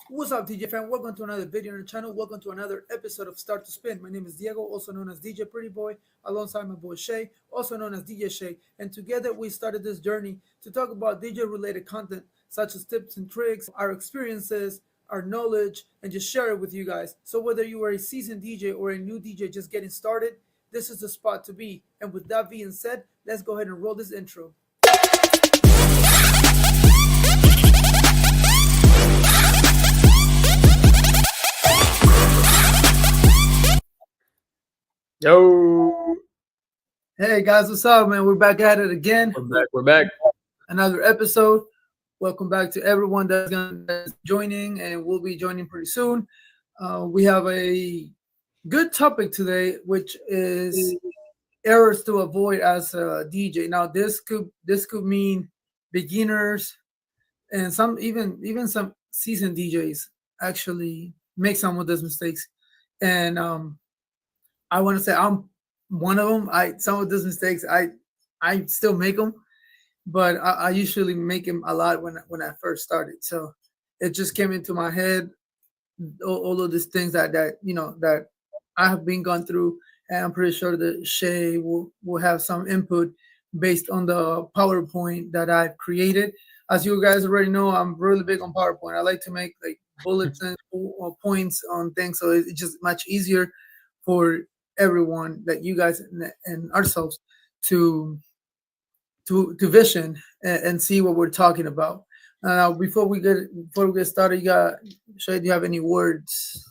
What's up, DJ fan? Welcome to another video on the channel. Welcome to another episode of Start to Spin. My name is Diego, also known as DJ Pretty Boy, alongside my boy Shay, also known as DJ Shay. And together we started this journey to talk about DJ related content, such as tips and tricks, our experiences, our knowledge, and just share it with you guys. So whether you are a seasoned DJ or a new DJ just getting started, this is the spot to be. And with that being said, let's go ahead and roll this intro. Yo, Hey guys, what's up, man? We're back at it again. we're back. Another episode. Welcome back to everyone that's joining and will be joining pretty soon. We have a good topic today, which is errors to avoid as a DJ. Now, this could mean beginners and some even some seasoned DJs actually make some of those mistakes. And I want to say I'm one of them. I some of those mistakes I still make them, but I usually make them a lot when I first started. So it just came into my head, all of these things that I have been gone through, and I'm pretty sure that Shay will have some input based on the PowerPoint that I've created. As you guys already know, I'm really big on PowerPoint. I like to make like bullets and or points on things, so it's just much easier for everyone, that you guys and ourselves, to vision and see what we're talking about. Now, before we get started, Shay, do you have any words,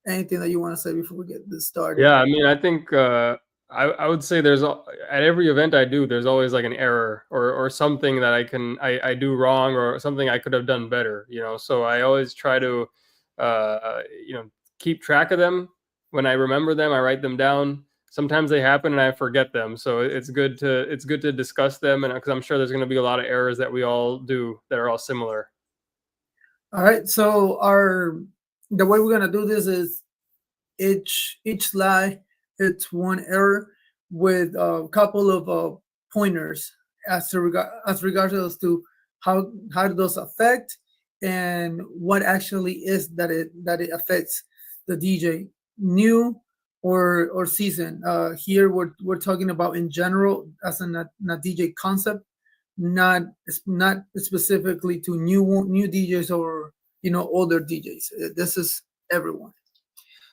anything that you want to say before we get this started? Yeah, I mean, I think I would say at every event I do, there's always like an error or something that I do wrong or something I could have done better. So I always try to keep track of them. When I remember them, I write them down. Sometimes they happen and I forget them, so it's good to discuss them, and because I'm sure there's going to be a lot of errors that we all do that are all similar. All right. So the way we're gonna do this is each slide, it's one error with a couple of pointers as regards to how do those affect and what actually is that it affects the DJ, new or season. Here we're talking about in general as a not DJ concept, not specifically to new DJs or older DJs. This is everyone.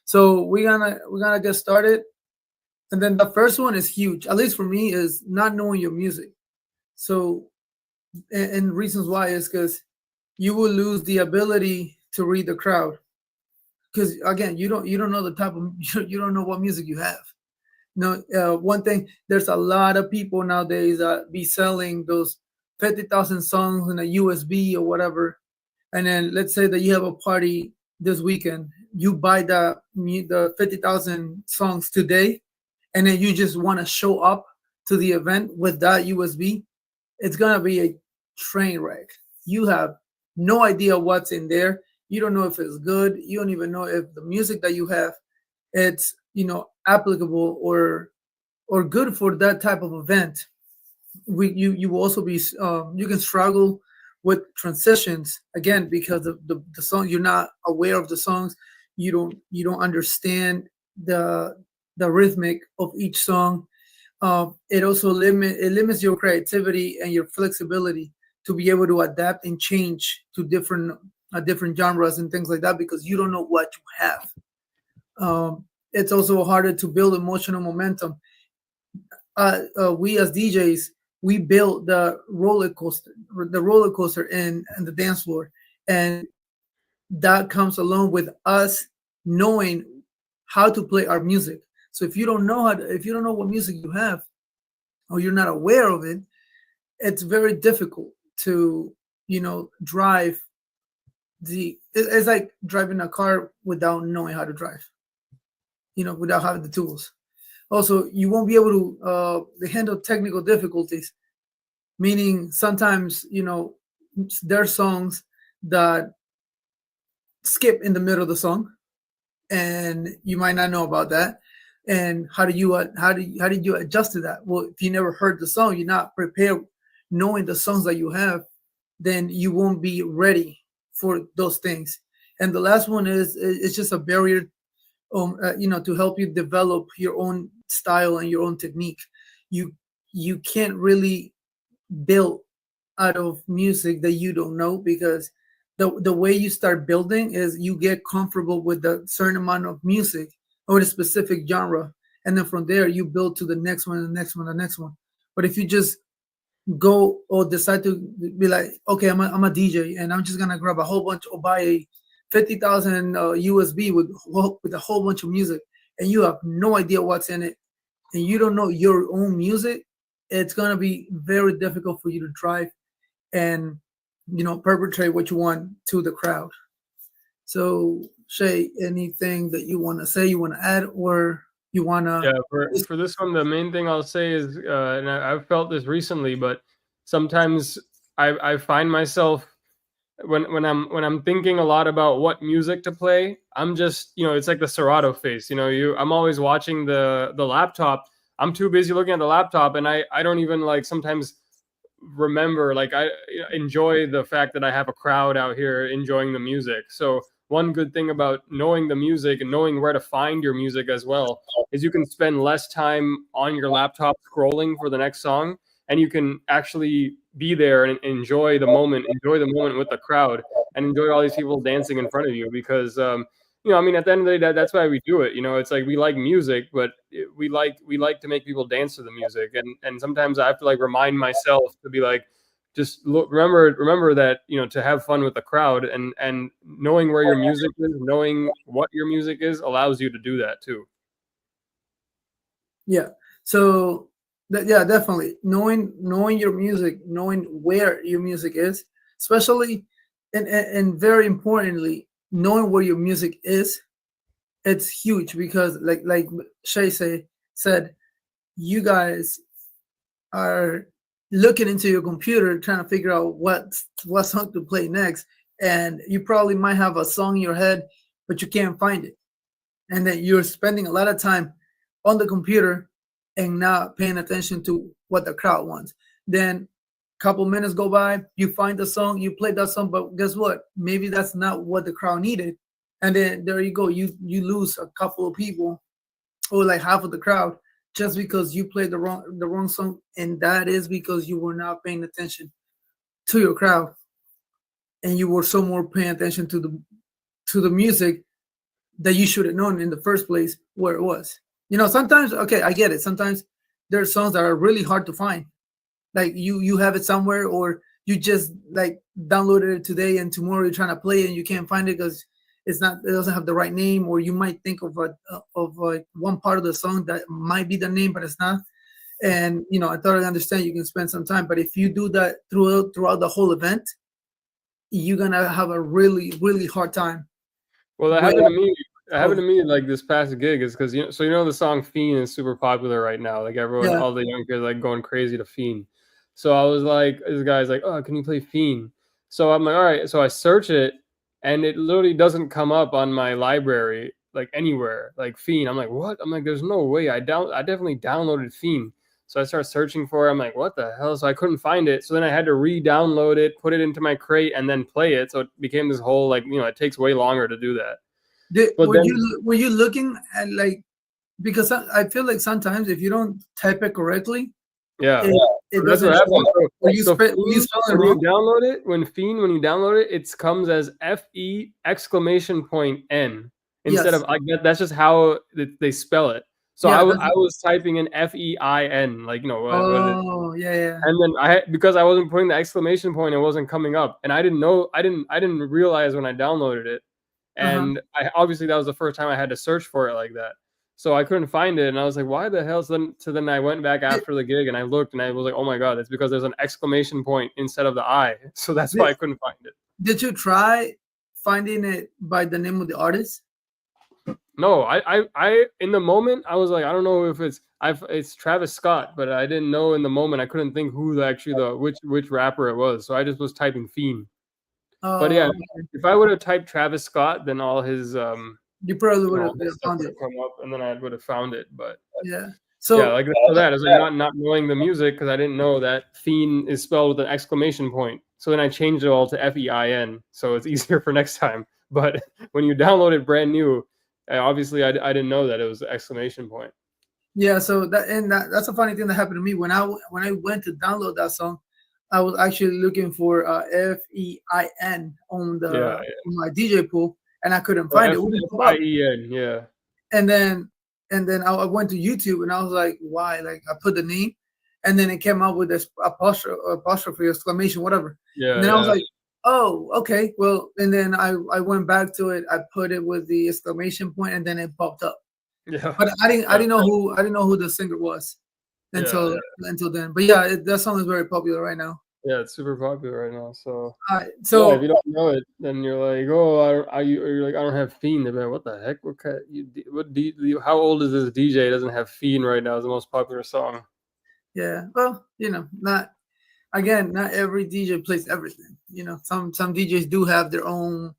So we're gonna get started, and then the first one is huge. At least for me, is not knowing your music. So, and reasons why is because you will lose the ability to read the crowd, because again, you don't know the type of you don't know what music you have. One thing, there's a lot of people nowadays that be selling those 50,000 songs in a USB or whatever, and then let's say that you have a party this weekend, you buy the 50,000 songs today, and then you just want to show up to the event with that USB. It's gonna be a train wreck. You have no idea what's in there. You don't know if it's good. You don't even know if the music that you have, it's applicable or good for that type of event. You will also be you can struggle with transitions again, because of the song, you're not aware of the songs. You don't understand the rhythmic of each song. It also limits your creativity and your flexibility to be able to adapt and change to different genres and things like that, because you don't know what you have. It's also harder to build emotional momentum. We as DJs, we build the roller coaster in the dance floor, and that comes along with us knowing how to play our music. So if you don't know if you don't know what music you have, or you're not aware of it, it's very difficult to drive. It's like driving a car without knowing how to drive, without having the tools. Also, you won't be able to handle technical difficulties, meaning sometimes there are songs that skip in the middle of the song, and you might not know about that. And how did you adjust to that? Well, if you never heard the song, you're not prepared, knowing the songs that you have, then you won't be ready for those things. And the last one is it's just a barrier, to help you develop your own style and your own technique. You can't really build out of music that you don't know, because the way you start building is you get comfortable with a certain amount of music or a specific genre, and then from there you build to the next one, the next one, the next one. But if you just go or decide to be like, okay, I'm a DJ and I'm just gonna grab a whole bunch or buy a 50,000 USB with a whole bunch of music, and you have no idea what's in it, and you don't know your own music, it's gonna be very difficult for you to drive and perpetrate what you want to the crowd. So, Shay, anything that you want to say, you want to add, or you want to? Yeah, for this one, the main thing I'll say is, and I've felt this recently, but sometimes I find myself when I'm thinking a lot about what music to play, I'm just, it's like the Serato face. I'm always watching the laptop. I'm too busy looking at the laptop, and I don't even like sometimes remember, like, I enjoy the fact that I have a crowd out here enjoying the music. So one good thing about knowing the music and knowing where to find your music as well is you can spend less time on your laptop scrolling for the next song, and you can actually be there and enjoy the moment with the crowd, and enjoy all these people dancing in front of you. Because I mean, at the end of the day, that's why we do it. It's like we like music, but we like to make people dance to the music. And sometimes I have to like remind myself to be like, just look, remember that, to have fun with the crowd, and knowing where your music is, knowing what your music is, allows you to do that too. Yeah. So, yeah, definitely knowing your music, knowing where your music is, especially, and very importantly, knowing where your music is, it's huge, because like Shay said, you guys are looking into your computer trying to figure out what song to play next, and you probably might have a song in your head, but you can't find it, and then you're spending a lot of time on the computer and not paying attention to what the crowd wants. Then a couple minutes go by, you find the song, you play that song, but guess what? Maybe that's not what the crowd needed. And then there you go. You lose a couple of people, or like half of the crowd, just because you played the wrong song, and that is because you were not paying attention to your crowd, and you were so more paying attention to the music that you should have known in the first place where it was. Sometimes, okay, I get it. Sometimes there's songs that are really hard to find. Like you have it somewhere, or you just like downloaded it today, and tomorrow you're trying to play it and you can't find it because it doesn't have the right name, or you might think of one part of the song that might be the name, but it's not. And I totally understand you can spend some time, but if you do that throughout the whole event, you're gonna have a really really hard time. Well, that With, happened to me. It happened oh, to me like this past gig, is because the song "Fiend" is super popular right now. Like everyone, yeah, all the young kids like going crazy to "Fiend." So I was like, this guy's like, "Oh, can you play Fiend?" So I'm like, all right. So I search it, and it literally doesn't come up on my library like anywhere. Like Fiend, I'm like, what? I'm like, there's no way. I definitely downloaded Fiend. So I start searching for it. I'm like, what the hell? So I couldn't find it. So then I had to re-download it, put it into my crate, and then play it. So it became this whole like, it takes way longer to do that. But were then, you looking at, like, because I feel like sometimes if you don't type it correctly, yeah, it that's doesn't what show happened. up. So, so Were you Fiend, spelling it when you wrong? download it, it comes as FE exclamation point N instead of Yes. like that. That's just how they spell it. So Yeah. I was typing in FEIN, like, what it, Oh, yeah, yeah. and then because I wasn't putting the exclamation point, it wasn't coming up, and I didn't know, I didn't realize when I downloaded it, Uh-huh. and I obviously that was the first time I had to search for it like that. So I couldn't find it, and I was like, "Why the hell?" So then I went back Did, after the gig, and I looked, and I was like, "Oh my god, it's because there's an exclamation point instead of the I." So that's did, why I couldn't find it. did you try finding it by the name of the artist? No, in the moment I was like, I don't know if it's Travis Scott, but I didn't know in the moment. I couldn't think who the which rapper it was, so I just was typing Fiend. But yeah, Okay. if I would have typed Travis Scott, then all You probably would have his stuff found would it. have come up, and then I would have found it. But Yeah. yeah, So, like for that, it's like not knowing the music because I didn't know that Fiend is spelled with an exclamation point. So then I changed it all to FEIN, so it's easier for next time. But when you download it brand new, obviously I didn't know that it was exclamation point. Yeah, so that's a funny thing that happened to me when I went to download that song. I was actually looking for FEIN on the Yeah, on my DJ pool, and I couldn't or find it. It wouldn't pop up. FIEN. Yeah, And then I went to YouTube and I was like, why? Like I put the name, and then it came out with this apostrophe exclamation whatever. And yeah, then I was yeah, like, oh, okay, well. And then I went back to it. I put it with the exclamation point, and then it popped up. yeah, But I yeah, didn't know who the singer was yeah, until then. But yeah, that song is very popular right now. yeah. It's super popular right now. So All right, yeah, if so you don't know it, then you're like, oh, I don't, or you're like, I don't have Fiend. They're like, what the heck? What kind? How old is this DJ? Doesn't have Fiend right now. It's the most popular song. yeah, well, not every DJ plays everything. Some DJs do have their own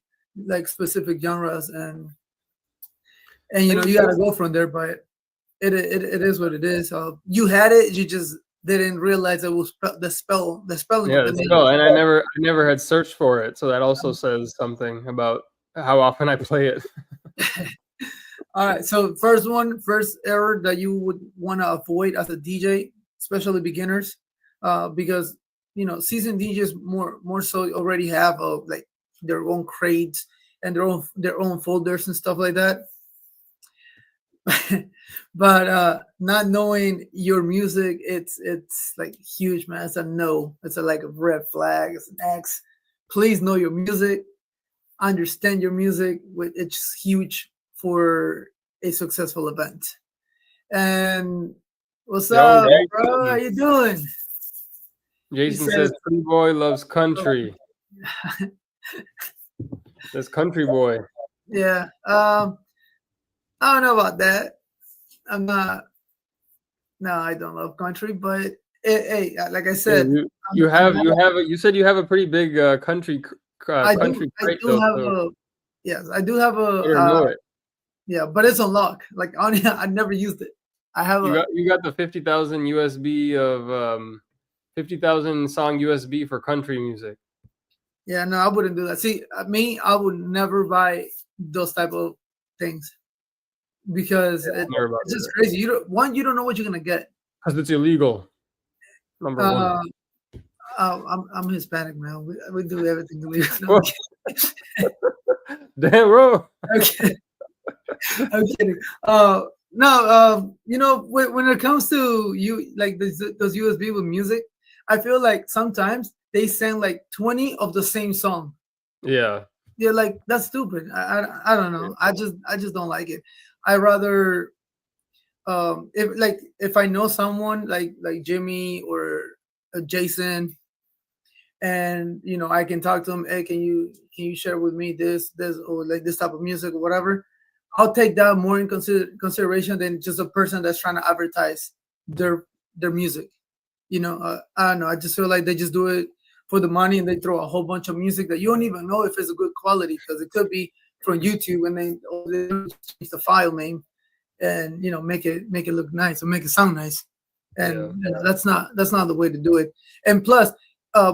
like specific genres, and Think you gotta go from there. But it is what it is. You had it, you just didn't realize it was the spelling Yeah, of the the name. spell, and I never had searched for it, so that also says something about how often I play it. All right, so first error that you would want to avoid as a DJ, especially beginners, because seasoned DJs more so already have like their own crates and their own folders and stuff like that. But not knowing your music, it's like huge, man. It's a no. It's like a red flag. It's an X. Please know your music, understand your music. It's huge for a successful event. And what's Young up, bro? How Jason. you doing? He Jason says, says, "Pretty boy loves oh, country." This country boy. yeah. I don't know about that. I'm not. No, I don't love country, but hey, like I Hey, said, you I'm have not. you said you have a pretty big I do. country I crate do though, have so a. Yes, I do have a. better know it. Yeah, but it's on lock. Like I never used it. I have a. You got the 50,000 USB of 50,000 song USB for country music. Yeah, no, I wouldn't do that. See, me, I would never buy those type of things because Yeah, never about it's just it crazy. You don't know what you're gonna get. because it's illegal. Number one. Uh, I'm Hispanic, man. We do everything illegal. No, Whoa, damn, bro. I'm kidding. I'm kidding. No, when it comes to you like those USB with music, I feel like sometimes they send like 20 of the same song. Yeah. They're like, that's stupid. I don't know. I just don't like it. I rather if I know someone like Jimmy or Jason, and I can talk to them. Hey, can you share with me this or like this type of music or whatever? I'll take that more in consideration than just a person that's trying to advertise their music. I don't know. I just feel like they just do it for the money, and they throw a whole bunch of music that you don't even know if it's a good quality because it could be from YouTube, and then they change the file name and make it look nice or make it sound nice. Yeah. And that's not the way to do it. And plus,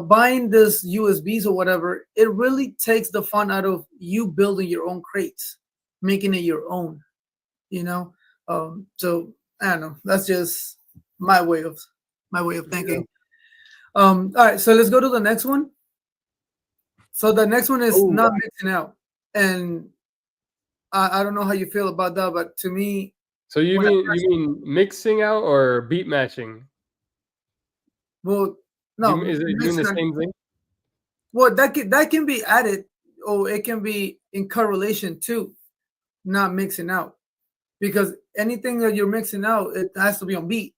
buying this USBs or whatever, it really takes the fun out of you building your own crates, making it your own. You know, so I don't know. That's just my way of Yeah. thinking. All right, so let's go to the next one. So the next one is Oh, not mixing out, and I don't know how you feel about that, but to me, so you when I mean first, mixing out or beat matching? well, no, Is it doing the mixing out. same thing? Well, that can be added, or it can be in correlation to not mixing out, because anything that you're mixing out, it has to be on beat.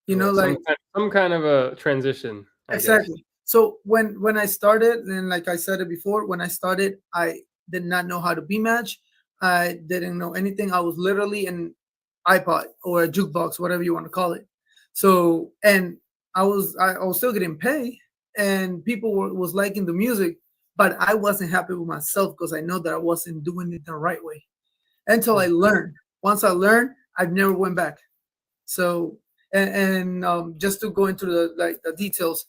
Yeah, Like some kind of a transition, I guess. exactly. So when I started, and like I said it before, when I started, I did not know how to beat match. I didn't know anything. I was literally an iPod or a jukebox, whatever you want to call it. So, and I was still getting paid, and people was liking the music, but I wasn't happy with myself because I know that I wasn't doing it the right way until I Mm. learned. Once I learned, I've never went back. So, and just to go into the details,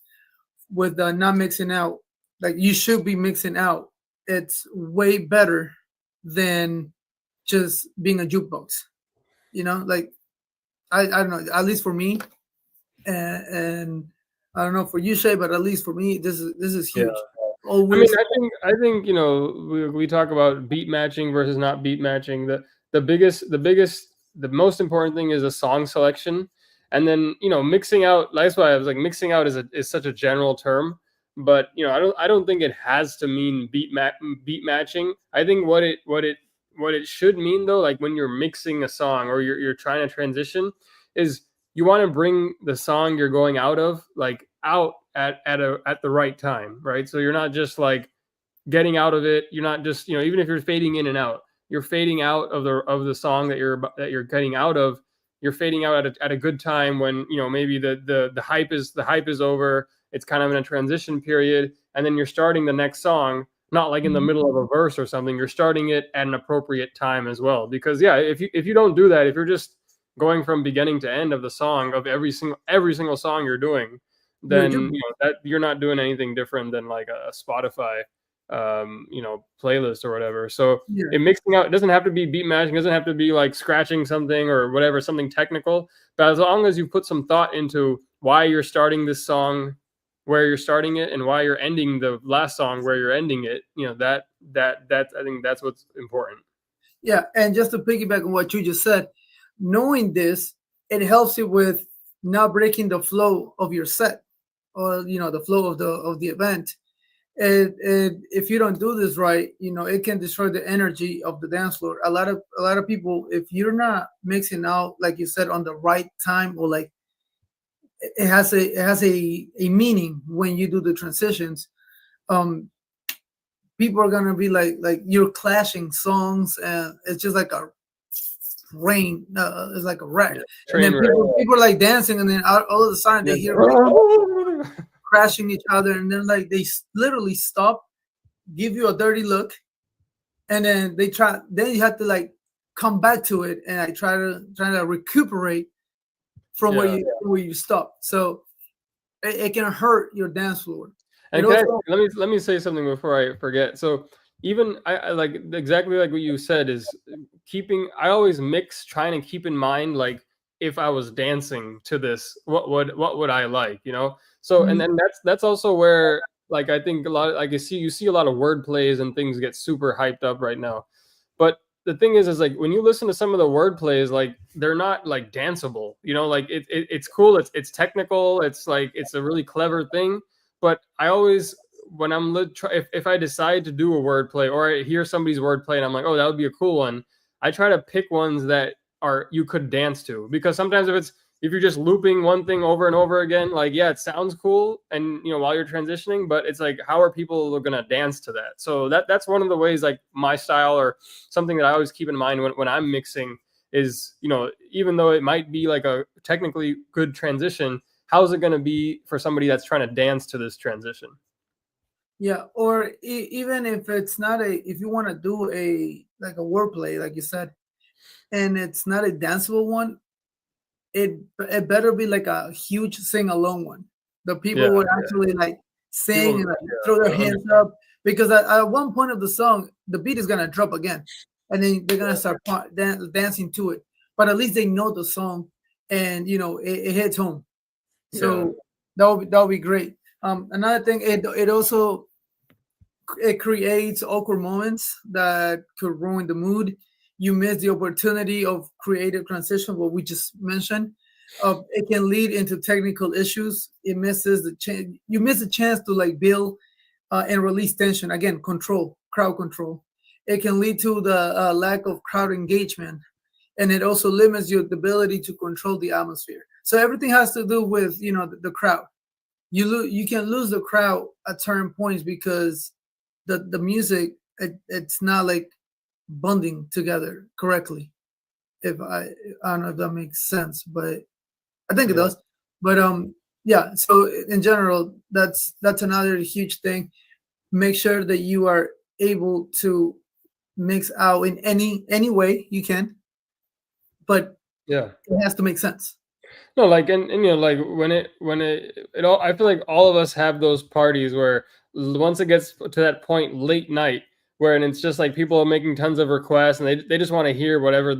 with not mixing out. Like you should be mixing out. It's way better than just being a jukebox. Like I don't know. At least for me, and I don't know for you, Shay, but at least for me, this is Yeah. huge. I mean, Always, I think we talk about beat matching versus not beat matching. The most important thing is the song selection, and then mixing out. That's why I was like mixing out is such a general term, but I don't think it has to mean beat matching. I think what it should mean though, like when you're mixing a song or you're trying to transition, is you want to bring the song you're going out of like out at the right time, right? So you're not just like getting out of it. You're not just even if you're fading in and out, you're fading out of the song that you're getting out of. You're fading out at a good time when maybe the hype is over. It's kind of in a transition period, and then you're starting the next song. Not like in the middle of a verse or something. You're starting it at an appropriate time as well. Because yeah, if you don't do that, if you're just going from beginning to end of the song of every single song you're doing, you're then that you're not doing anything different than like a Spotify playlist or whatever. So yeah, it mixing out, it doesn't have to be beat matching, it doesn't have to be like scratching something or whatever, something technical. But as long as you put some thought into why you're starting this song where you're starting it and why you're ending the last song where you're ending it, that I think that's what's important. yeah. And just to piggyback on what you just said, knowing this, it helps you with not breaking the flow of your set, or the flow of the event. If you don't do this right, it can destroy the energy of the dance floor. A lot of people, if you're not mixing out, like you said, on the right time, or like it has a meaning when you do the transitions. Um, People are gonna be like you're clashing songs, and it's just like a rain. It's like a wreck, Yeah. and Train then wreck. people are like dancing, and then all of a sudden they hear like Yeah. crashing each other, and then like they literally stop, give you a dirty look, and then they try. Then you have to like come back to it, and I try to recuperate from where Yeah. you stop. So it can hurt your dance floor. It And can I, also let me say something before I forget. So even I like exactly like what you said is keeping. I always mix, trying to keep in mind like if I was dancing to this, what would I like, So and Mhm. then that's also where like I think a lot like you see a lot of word plays and things get super hyped up right now. But the thing is like when you listen to some of the word plays, like they're not like danceable, like it's cool, it's technical, it's like it's a really clever thing. But I always, when if I decide to do a wordplay or I hear somebody's wordplay and I'm like, oh, that would be a cool one, I try to pick ones that are you could dance to, because sometimes if you're just looping one thing over and over again, like yeah, it sounds cool, and while you're transitioning, but it's like how are people gonna dance to that? So that's one of the ways like my style or something that I always keep in mind when I'm mixing is even though it might be like a technically good transition, how's it going to be for somebody that's trying to dance to this transition? Yeah, or even if it's not if you want to do a like a wordplay, like you said, and it's not a danceable one, it better be like a huge sing along one. The Yeah, people would actually like sing people, and like, throw yeah, their hands up, because at one point of the song, the beat is gonna drop again, and then they're gonna start dancing to it. But at least they know the song, and it hits home. yeah, So that would be great. Another thing, it also it creates awkward moments that could ruin the mood. You miss the opportunity of creative transition, what we just mentioned. It can lead into technical issues. It misses the chance. You miss a chance to like build and release tension. Again, control, crowd control. It can lead to the lack of crowd engagement, and it also limits your ability to control the atmosphere. So everything has to do with the crowd. You can lose the crowd at certain points because the music, it's not like bonding together correctly. If I don't know if that makes sense, but I think it yeah, does. But yeah. So in general, that's another huge thing. Make sure that you are able to mix out in any way you can, but yeah. it has to make sense. No, like, and like when it all, I feel like all of us have those parties where once it gets to that point late night where, and it's just like people are making tons of requests and they just want to hear whatever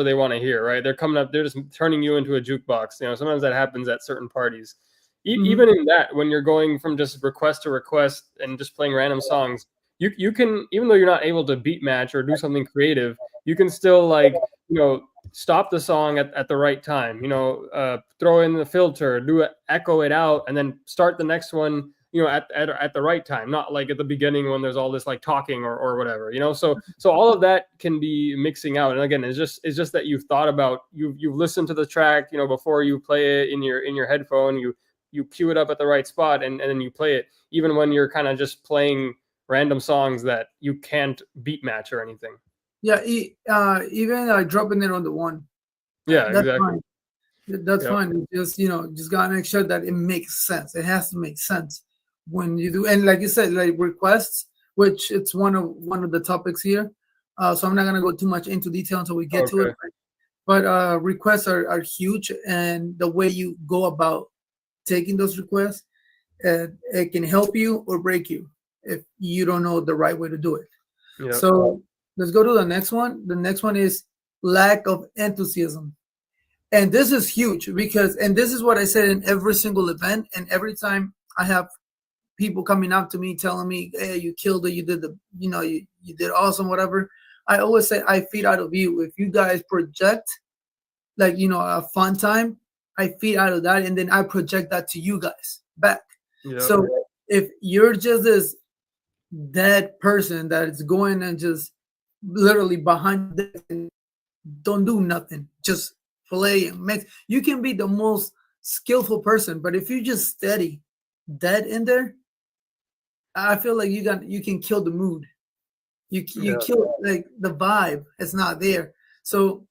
they want to hear, right? They're coming up, they're just turning you into a jukebox. Sometimes that happens at certain parties. Even Mhm. in that, when you're going from just request to request and just playing random songs, you can, even though you're not able to beat match or do something creative, you can still, like, stop the song at the right time, throw in the filter, do it, echo it out, and then start the next one, at the right time, not like at the beginning when there's all this like talking or whatever, so all of that can be mixing out. And again, it's just that you've thought about, you've listened to the track, before you play it in your headphone, you cue it up at the right spot, and then you play it, even when you're kind of just playing random songs that you can't beat match or anything. Yeah, even dropping it on the one, Yeah, that's exactly. fine. That's Yep. fine. It's just just gotta make sure that it makes sense. It has to make sense when you do. And like you said, like requests, which it's one of the topics here. So I'm not gonna go too much into detail until we get to it. Okay. But requests are huge, and the way you go about taking those requests, it can help you or break you if you don't know the right way to do it. Yep. So let's go to the next one. The next one is lack of enthusiasm. And this is huge because, and this is what I said in every single event. And every time I have people coming up to me telling me, hey, you killed it. You did you did awesome, whatever. I always say, I feed out of you. If you guys project like, a fun time, I feed out of that. And then I project that to you guys back. Yep. So if you're just this dead person that is going and just literally behind the desk and don't do nothing, just play and mix. You can be the most skillful person, but if you just steady dead in there, I feel like you can kill the mood. You Yeah. kill like the vibe. It's not there. So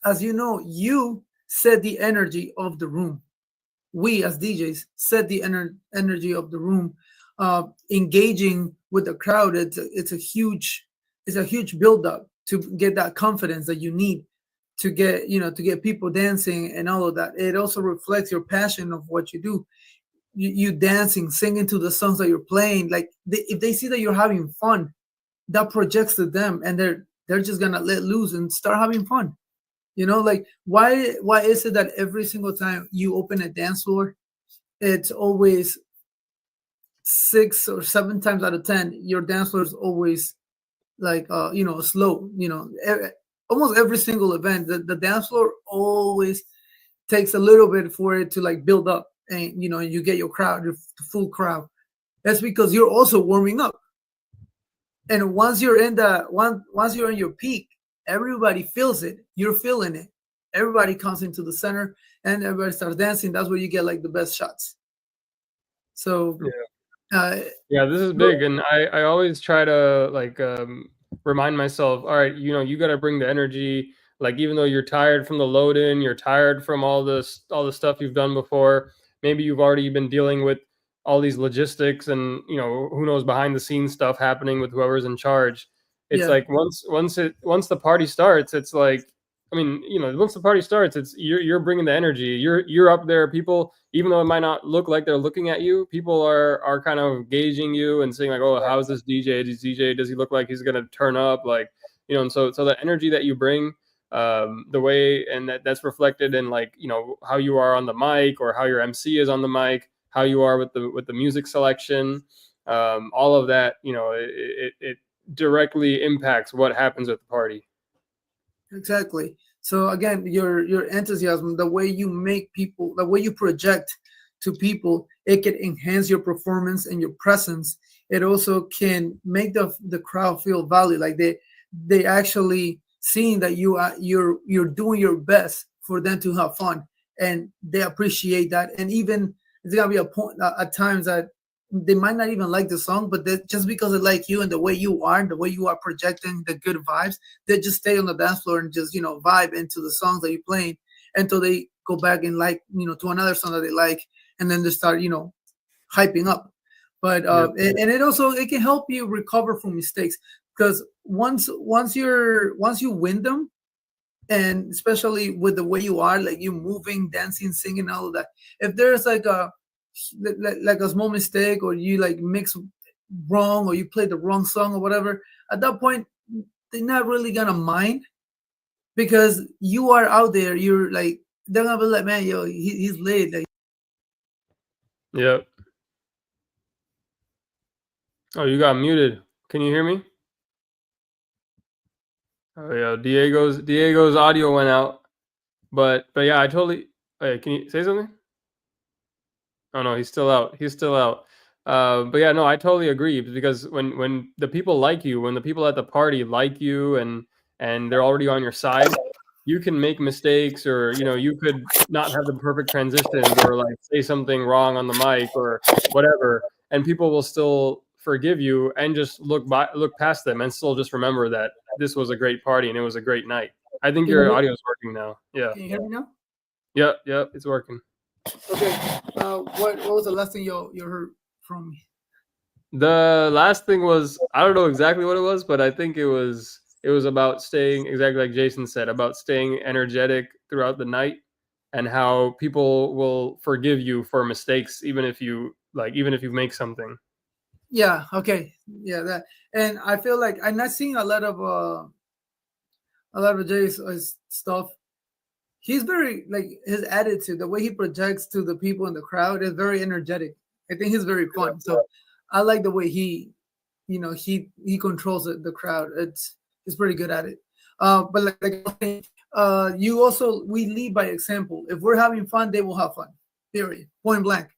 as you know, you set the energy of the room. We as DJs set the energy of the room. Engaging with the crowd, it's a huge build up to get that confidence that you need to get people dancing and all of that. It also reflects your passion of what you do. You dancing, singing to the songs that you're playing. Like if they see that you're having fun, that projects to them, and they're just gonna let loose and start having fun. Like why is it that every single time you open a dance floor, it's always 6 or 7 times out of 10, your dance floor is always like slow. Almost every single event, the dance floor always takes a little bit for it to like build up, and you get your crowd, your full crowd. That's because you're also warming up, and once you're in your peak, everybody feels it. You're feeling it. Everybody comes into the center and everybody starts dancing. That's where you get like the best shots. So uh Yeah, this is big, and I always try to, like, remind myself, all right, you got to bring the energy. Like, even though you're tired from the load in, you're tired from all the stuff you've done before. Maybe you've already been dealing with all these logistics, and who knows, behind the scenes stuff happening with whoever's in charge. It's yeah, like once the party starts, it's like, I mean, once the party starts, it's you're bringing the energy. You're up there. People, even though it might not look like they're looking at you, people are kind of gauging you and saying like, oh, how's this DJ? Does he look like he's gonna turn up? Like, and so the energy that you bring, the way, and that's reflected in, like, how you are on the mic, or how your MC is on the mic, how you are with the music selection, all of that. It directly impacts what happens at the party. exactly. So again, your enthusiasm, the way you make people, the way you project to people, it can enhance your performance and your presence. It also can make the crowd feel valued, like they actually seeing that you're doing your best for them to have fun, and they appreciate that. And even it's gonna be a point at times that they might not even like the song, but just because they like you and the way you are, the way you are projecting the good vibes, they just stay on the dance floor and just vibe into the songs that you're playing until they go back and like to another song that they like, and then they start hyping up. But Yep. and it also it can help you recover from mistakes, because once you win them, and especially with the way you are, like you moving, dancing, singing, all of that. If there's like like a small mistake, or you like mix wrong, or you play the wrong song or whatever, at that point they're not really gonna mind, because you are out there. You're like, they're gonna be like, man, yo, he's late. Like, Yep. Oh, you got muted. Can you hear me? Oh yeah, Diego's audio went out. But yeah, I totally. Hey, can you say something? Oh no, he's still out. He's still out. But yeah, no, I totally agree, because when the people like you, when the people at the party like you, and they're already on your side, you can make mistakes, or you could not have the perfect transitions, or like say something wrong on the mic or whatever, and people will still forgive you and just look past them and still just remember that this was a great party and it was a great night. I think can you your hear, audio is working now. Yeah. can you hear me now? Yep. Yep. It's working. Okay. What was the last thing you heard from me? The last thing was, I don't know exactly what it was, but I think it was about staying, exactly like Jason said, about staying energetic throughout the night, and how people will forgive you for mistakes, even if you make something. Yeah. Okay. Yeah. That. And I feel like I'm not seeing a lot of Jay's stuff. He's very, like, his attitude, the way he projects to the people in the crowd is very energetic. I think he's very fun. So I like the way he controls the crowd. He's pretty good at it. But you also, we lead by example. If we're having fun, they will have fun. Period. Point blank.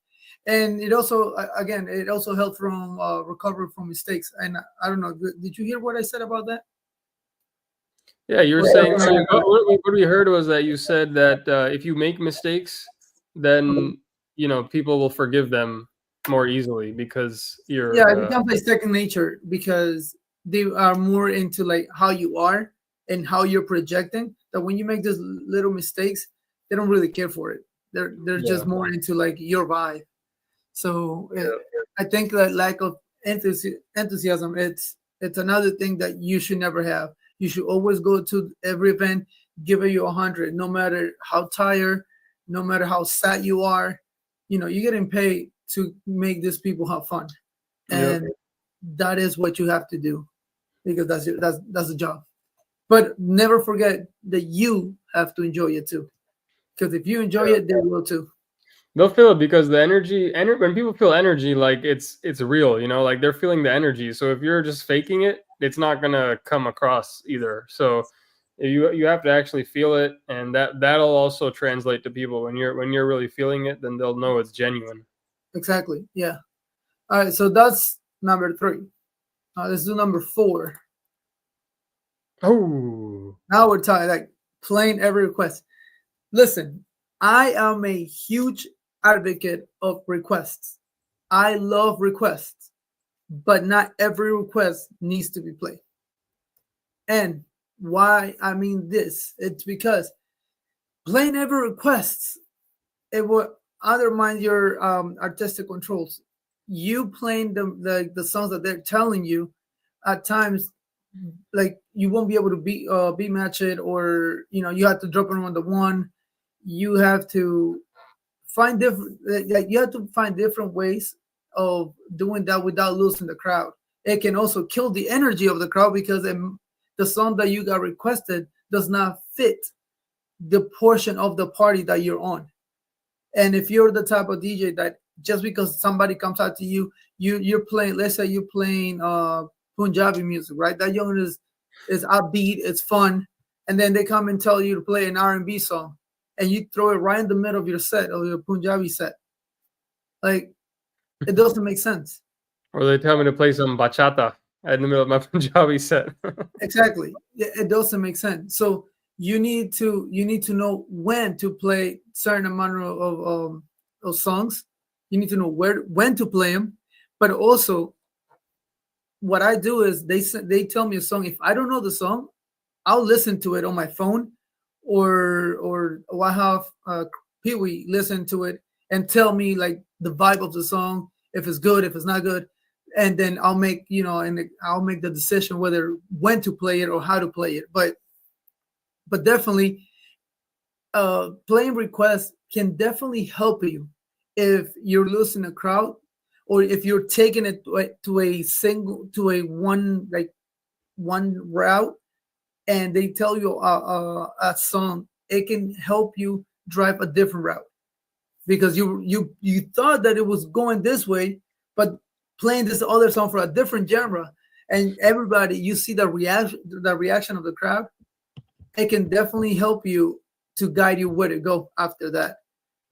And it also, again, it also helps from recovery from mistakes. And I don't know, did you hear what I said about that? Yeah, you were Or saying, something like what we heard was that you said that if you make mistakes, that? then people will forgive them more easily, because Yeah, it you're becomes like second nature, because they are more into like how you are and how you're projecting. That when you make those little mistakes, they don't really care for it. They're yeah, just more into like your vibe. So yeah, I think that lack of enthusiasm, it's another thing that you should never have. You should always go to every event, give it you 100, no matter how tired, no matter how sad you are. You're getting paid to make these people have fun, yeah, and that is what you have to do, because that's the job. But never forget that you have to enjoy it too, because if you enjoy yeah. it, they will too. They'll feel it, because the when people feel energy, like it's real, like they're feeling the energy. So if you're just faking it, it's not gonna come across either. So you have to actually feel it, and that'll also translate to people. When you're really feeling it, then they'll know it's genuine. Exactly. Yeah. All right. So that's number three. Let's do number four. Oh, Now we're talking like playing every request. Listen, I am a huge advocate of requests. I love requests, but not every request needs to be played. And why I mean this, it's because playing every request, it will undermine your artistic controls. You playing the songs that they're telling you, at times, like, you won't be able to be match it, or you have to drop it on the one. You have to find different, like, you have to find different ways of doing that without losing the crowd. It can also kill the energy of the crowd, because the song that you got requested does not fit the portion of the party that you're on. And if you're the type of DJ that just because somebody comes out to you, you're playing, let's say you're playing Punjabi music, right? That young is upbeat, it's fun, and then they come and tell you to play an R&B song, and you throw it right in the middle of your set, of your Punjabi set. Like, it doesn't make sense. or they tell me to play some bachata in the middle of my Punjabi set. Exactly. It doesn't make sense. So you need to know when to play certain amount of songs. You need to know when to play them. But also, what I do is they tell me a song. If I don't know the song, I'll listen to it on my phone, or I have Pee Wee listen to it and tell me like the vibe of the song, if it's good, if it's not good, and then I'll make the decision whether when to play it or how to play it. But But definitely, playing requests can definitely help you if you're losing a crowd, or if you're taking it to a single, to a one, like one route, and they tell you a song, it can help you drive a different route, because you thought that it was going this way, but playing this other song for a different genre, and everybody, you see the reaction of the crowd, it can definitely help you to guide you where to go after that.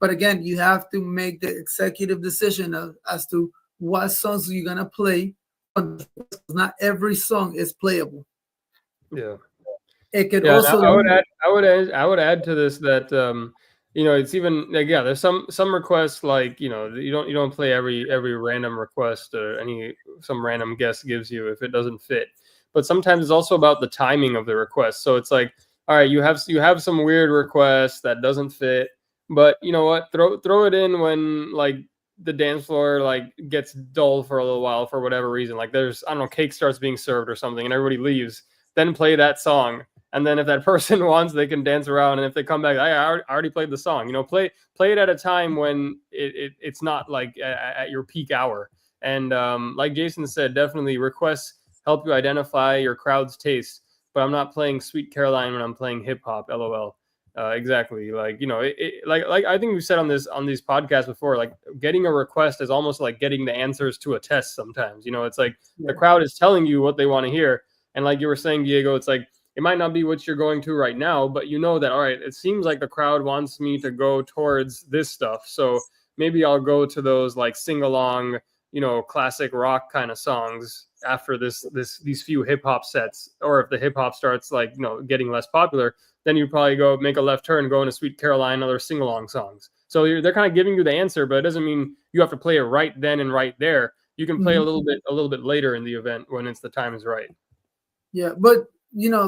But again, you have to make the executive decision as to what songs you're gonna play on the request. Not every song is playable. Yeah. It could Yeah, and also I would lead. add, I would add to this that it's even like, yeah, there's some requests, like, you don't play every random request, or any some random guest gives you if it doesn't fit. But sometimes it's also about the timing of the request. So it's like, all right, you have some weird request that doesn't fit, but you know what? Throw it in when, like, the dance floor, like, gets dull for a little while for whatever reason. Like, there's, I don't know, cake starts being served or something, and everybody leaves. Then play that song, and then if that person wants, they can dance around, and if they come back, I already played the song. Play it at a time when it's not like at your peak hour. And like Jason said, definitely requests help you identify your crowd's taste. But I'm not playing Sweet Caroline when I'm playing hip hop. LOL. Exactly. Like, like I think we've said on these podcasts before. Like, getting a request is almost like getting the answers to a test. Sometimes, it's like the Yeah. crowd is telling you what they want to hear. And like you were saying, Diego, it's like, it might not be what you're going to right now, but you know that, all right, it seems like the crowd wants me to go towards this stuff. So maybe I'll go to those, like, sing along, classic rock kind of songs after these few hip hop sets. Or if the hip hop starts, like, getting less popular, then you probably go make a left turn, go into Sweet Caroline, other sing along songs. So they're kind of giving you the answer, but it doesn't mean you have to play it right then and right there. You can play a Mhm. little bit later in the event when it's the time is right. Yeah, but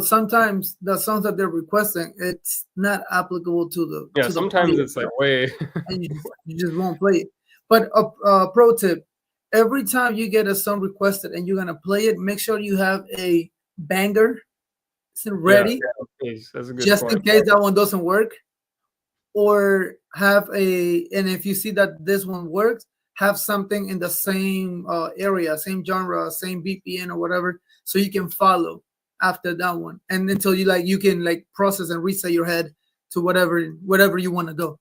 sometimes the songs that they're requesting, it's not applicable to the Yeah, to the sometimes party it's like itself, way. and you just won't play it. But a pro tip: every time you get a song requested and you're gonna play it, make sure you have a banger Yeah, ready, that's a good just point. in case that one doesn't work, or have a, and if you see that this one works, have something in the same area, same genre, same BPN or whatever, so you can follow after that one, and until you can like process and reset your head to whatever you want to go.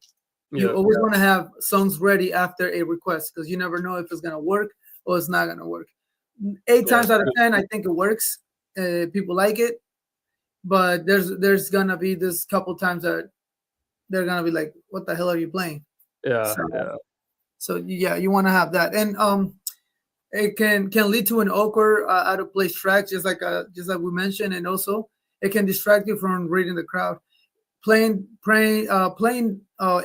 You Yeah, always want to have songs ready after a request, because you never know if it's gonna work or it's not gonna work. Eight yeah, times out of ten, I think it works. People like it, but there's gonna be this couple times that they're gonna be like, "What the hell are you playing?" yeah, So, yeah, yeah, you want to have that, and it can lead to an awkward, out of place track, just like we mentioned, and also it can distract you from reading the crowd. Playing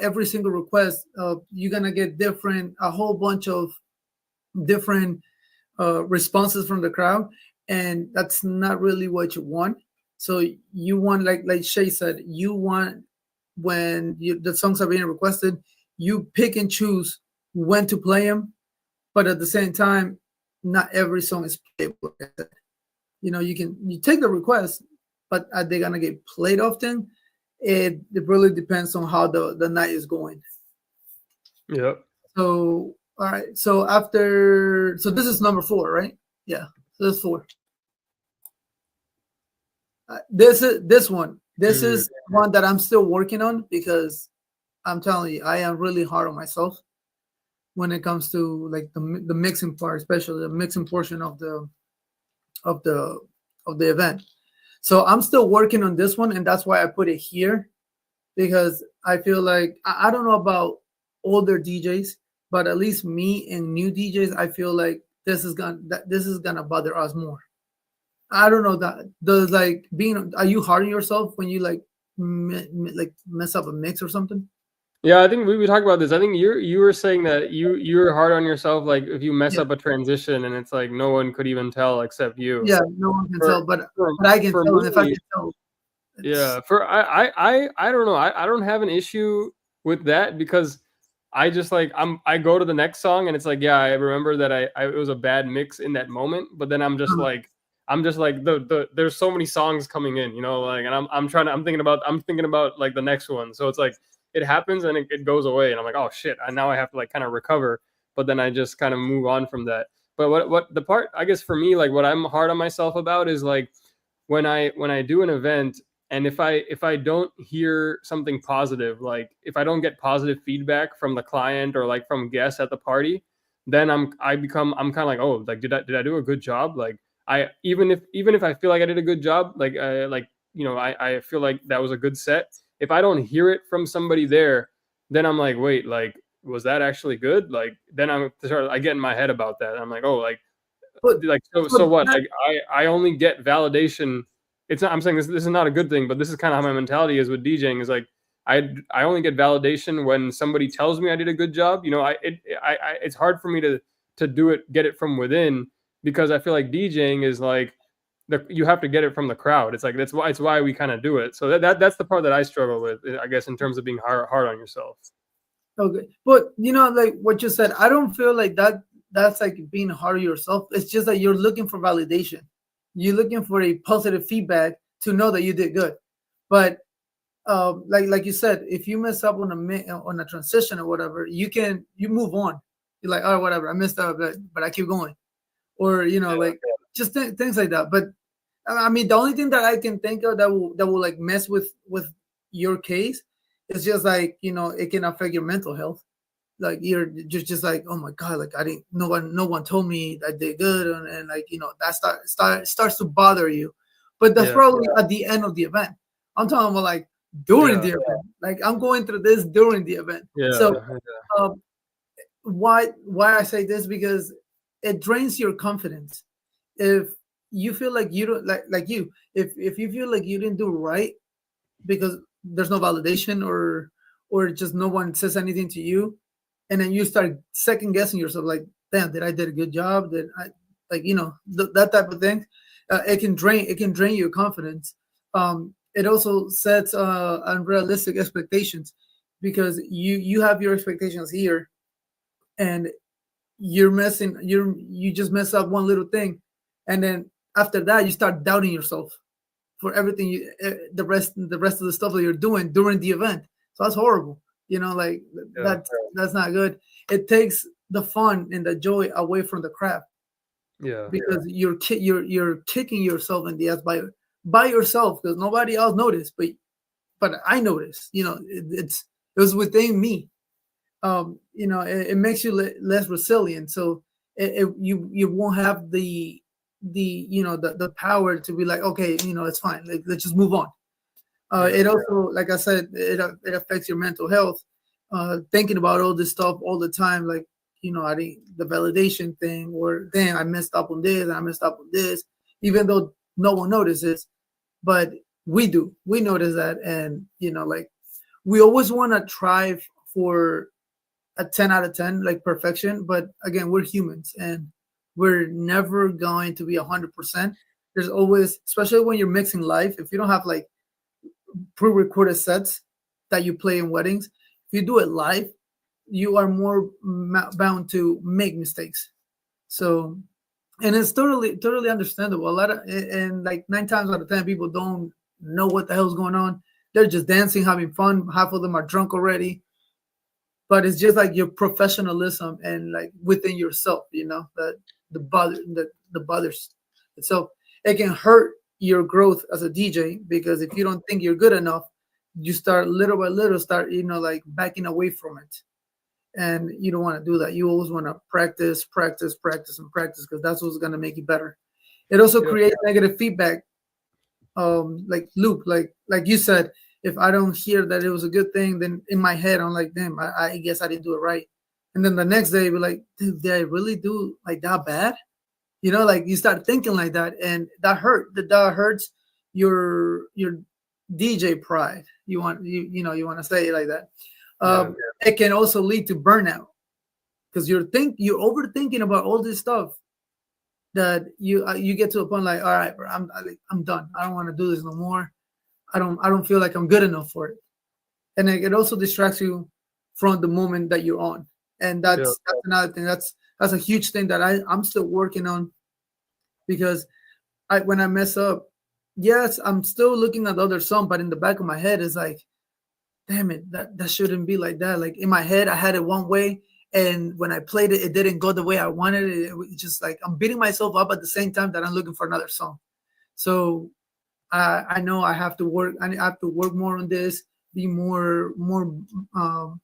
every single request, you're gonna get a whole bunch of different responses from the crowd, and that's not really what you want. So you want, like Shay said, you want, when the songs are being requested, you pick and choose when to play them, but at the same time, not every song is playable. Like I said. You take the request, but are they gonna get played often? It really depends on how the night is going. yeah. So all right, so this is number four, right? Yeah, so this is four. This Mm, is one that I'm still working on, because I'm telling you, I am really hard on myself when it comes to like the mixing part, especially the mixing portion of the of the event. So I'm still working on this one, and that's why I put it here, because I feel like I don't know about older DJs, but at least me and new DJs, I feel like this is gonna bother us more. I don't know that does like being. Are you hard on yourself when you like like mess up a mix or something? yeah, I think we talked about this. I think you were saying that you're hard on yourself, like if you mess Yeah, up a transition and it's like no one could even tell except you. yeah. No one can For tell, but for I can for tell, and if I me, can tell, it's yeah. For I don't know. I don't have an issue with that, because I just, like, I go to the next song and it's like, yeah, I remember that I it was a bad mix in that moment, but then I'm just uh, like, I'm just like there's so many songs coming in, you know, like, and I'm thinking about like the next one. So it's like it happens and it goes away, and I'm like, oh shit, and now I have to like kind of recover. But then I just kind of move on from that. But what the part, I guess, for me, like what I'm hard on myself about is like when I do an event, and if I don't hear something positive, like if I don't get positive feedback from the client or like from guests at the party, then I'm kind of like, oh, like did I do a good job? Like I even if I feel like I did a good job, like you know, I feel like that was a good set. If I don't hear it from somebody there, then I'm like, wait, like was that actually good? Like then I get in my head about that. I'm like, oh, But like so but what? that, Like I only get validation. It's not. I'm saying this is not a good thing, but this is kind of how my mentality is with DJing. Is like I only get validation when somebody tells me I did a good job. You know, it's hard for me to do it, get it from within, because I feel like DJing is like you have to get it from the crowd. It's like it's why we kind of do it. So that's the part that I struggle with, I guess, in terms of being hard on yourself. okay, but you know, like what you said, I don't feel like that's like being hard on yourself. It's just that you're looking for validation. You're looking for a positive feedback to know that you did good. But like you said, if you mess up on on a transition or whatever, you move on. You're like, oh, whatever, I messed up, but I keep going, or you know, like just things like that. But I mean, the only thing that I can think of that will like mess with your case is just like, you know, it can affect your mental health. Like you're just like, oh my god, like I didn't, no one told me I did good, and like, you know, that starts to bother you. But that's Yeah, probably at the end of the event. I'm talking about like during yeah, the event. Like I'm going through this during the event. So yeah, um, why I say this, because it drains your confidence. If you feel like you don't like you if you feel like you didn't do right because there's no validation, or just no one says anything to you, and then you start second guessing yourself, like, damn, did I did a good job, did I, like, you know, that type of thing. It can drain your confidence. It also sets unrealistic expectations, because you have your expectations here, and you just mess up one little thing, and then after that you start doubting yourself for everything the rest of the stuff that you're doing during the event. So that's horrible. You know, like yeah, that's not good. It takes the fun and the joy away from the craft, yeah, because you're kicking yourself in the ass by yourself, because nobody else noticed, but I noticed. You know, it was within me. You know, it makes you less resilient. So you won't have the you know, the power to be like, okay, you know, it's fine. Like, let's just move on. yeah, It also, like I said, it affects your mental health. Thinking about all this stuff all the time, like, you know, I think the validation thing, or damn, I messed up on this, and I messed up on this, even though no one notices, but we do. We notice that, and you know, like we always want to try for a 10 out of 10, like perfection. But again, we're humans, and we're never going to be 100%. There's always, especially when you're mixing live, if you don't have like pre-recorded sets that you play in weddings, if you do it live, you are more bound to make mistakes. So, and it's totally understandable. A lot of, and like 9 times out of 10, people don't know what the hell's going on. They're just dancing, having fun. Half of them are drunk already, but it's just like your professionalism and like within yourself, you know, that the bothers. So it can hurt your growth as a DJ, because if you don't think you're good enough, you start little by little start, you know, like backing away from it. And you don't want to do that. You always want to practice, practice, practice, and practice, because that's what's going to make you better. It also yeah, creates negative feedback, like loop, like you said. If I don't hear that it was a good thing, then in my head I'm like, damn, I guess I didn't do it right. And then the next day be like, dude, did I really do like that bad? You know, like you start thinking like that, and that hurts your DJ pride. You want to say it like that. yeah, It can also lead to burnout, because you're overthinking about all this stuff, that you get to a point like, all right, bro, I'm done. I don't want to do this no more. I don't feel like I'm good enough for it. And it also distracts you from the moment that you're on. And yeah, that's another thing. That's a huge thing that I'm still working on, because when I mess up, yes, I'm still looking at the other song, but in the back of my head is like, damn it, that shouldn't be like that. Like in my head, I had it one way, and when I played it, it didn't go the way I wanted it. It was just like I'm beating myself up at the same time that I'm looking for another song. So I know I have to work. I have to work more on this. Be more um,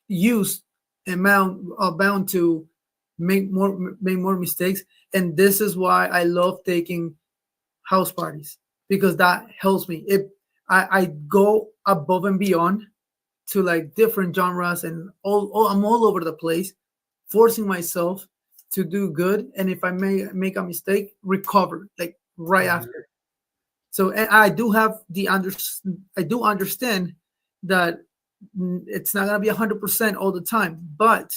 used and bound to make more mistakes. And this is why I love taking house parties because that helps me. I go above and beyond to like different genres and I'm all over the place, forcing myself to do good. And if I make a mistake, recover like right Mhm. after. So and I do understand that it's not gonna be 100% all the time, but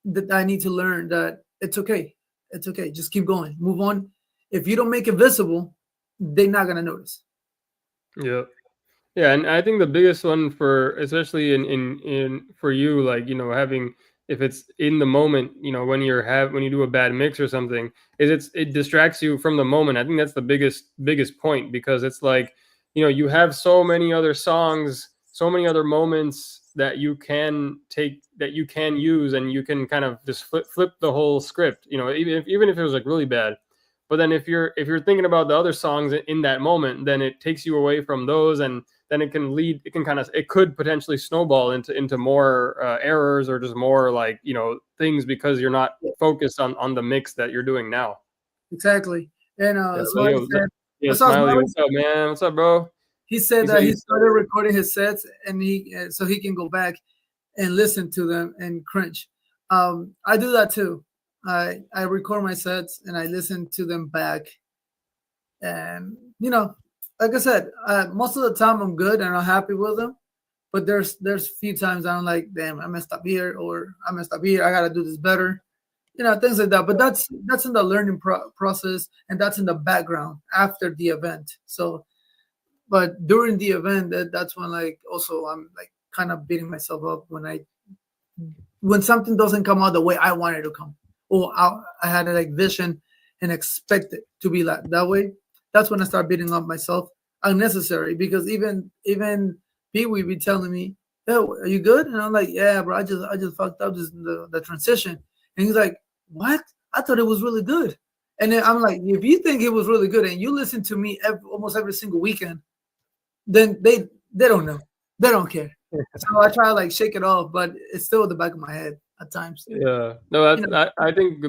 that I need to learn that it's okay. It's okay. Just keep going. Move on. If you don't make it visible, they're not gonna notice. Yeah. Yeah, and I think the biggest one for especially in for you, like, having if it's in the moment, when you do a bad mix or something, is it distracts you from the moment. I think that's the biggest point because it's like, you have so many other songs, so many other moments that you can use, and you can kind of just flip the whole script, even if it was like really bad. But then if you're thinking about the other songs in that moment, then it takes you away from those, and then it could potentially snowball into more errors, or just more like, things, because you're not Yeah, focused on the mix that you're doing now. exactly. And Yeah, but Smiley said, I saw Smiley, Smiley. what's up, man? What's up, bro? He said He said that he he's started recording his sets and he so he can go back and listen to them and cringe. I do that too. I record my sets and I listen to them back, and like I said, most of the time I'm good and I'm happy with them. But there's few times I'm like, damn, I messed up here, or I messed up here. I gotta do this better, things like that. But that's in the learning process, and that's in the background after the event. So, but during the event, that's when like also I'm like kind of beating myself up when something doesn't come out the way I wanted to come, or I had a like vision and expect it to be like that way. That's when I start beating up myself unnecessary because even Pee Wee be telling me, "Yo, are you good?" And I'm like, "Yeah, bro, I just fucked up the transition." And he's like, "What? I thought it was really good." And then I'm like, "If you think it was really good and you listen to me almost every single weekend, then they don't know, they don't care." So I try to like shake it off, but it's still in the back of my head at times. Yeah. No, You know, I think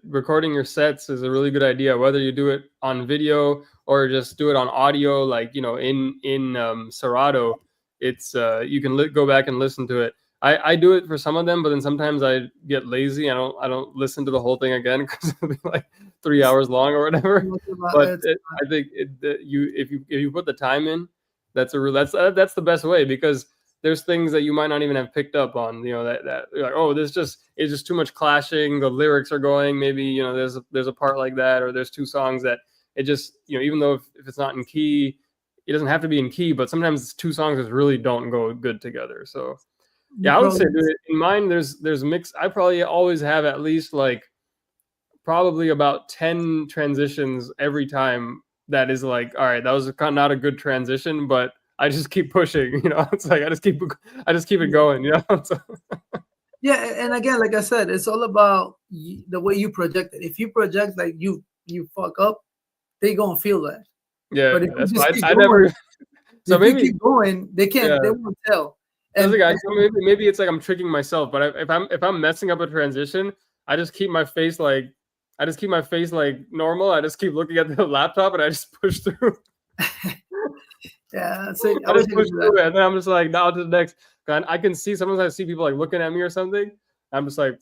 recording your sets is a really good idea, whether you do it on video or just do it on audio, like, in Serato. It's you can go back and listen to it. I do it for some of them, but then sometimes I get lazy. I don't listen to the whole thing again because it'll be like 3 hours long or whatever. But it's I think if you put the time in, that's the best way, because there's things that you might not even have picked up on, that you're like, oh, this just is just too much clashing. The lyrics are going, maybe, there's a part like that, or there's two songs that it just, even though if it's not in key, it doesn't have to be in key, but sometimes two songs just really don't go good together. So you yeah, I would say, probably dude, in mine, there's mix. I probably always have at least like probably about 10 transitions every time. That is like, all right, that was not a good transition, but I just keep pushing, it's like I just keep it yeah. going. So, Yeah, and again, like I said, it's all about the way you project it. If you project like you fuck up, they gonna feel that. yeah, But if you that's just why keep I going, never. So if you maybe, keep going, yeah, they won't tell. that's And, like, and maybe it's like I'm tricking myself, but if I'm messing up a transition, I just keep my face like I just keep my face like normal. I just keep looking at the laptop and I just push through. yeah, so I I wish just I push could do that. through it, and then I'm just like, now to the next. And I can see sometimes I see people like looking at me or something. I'm just like,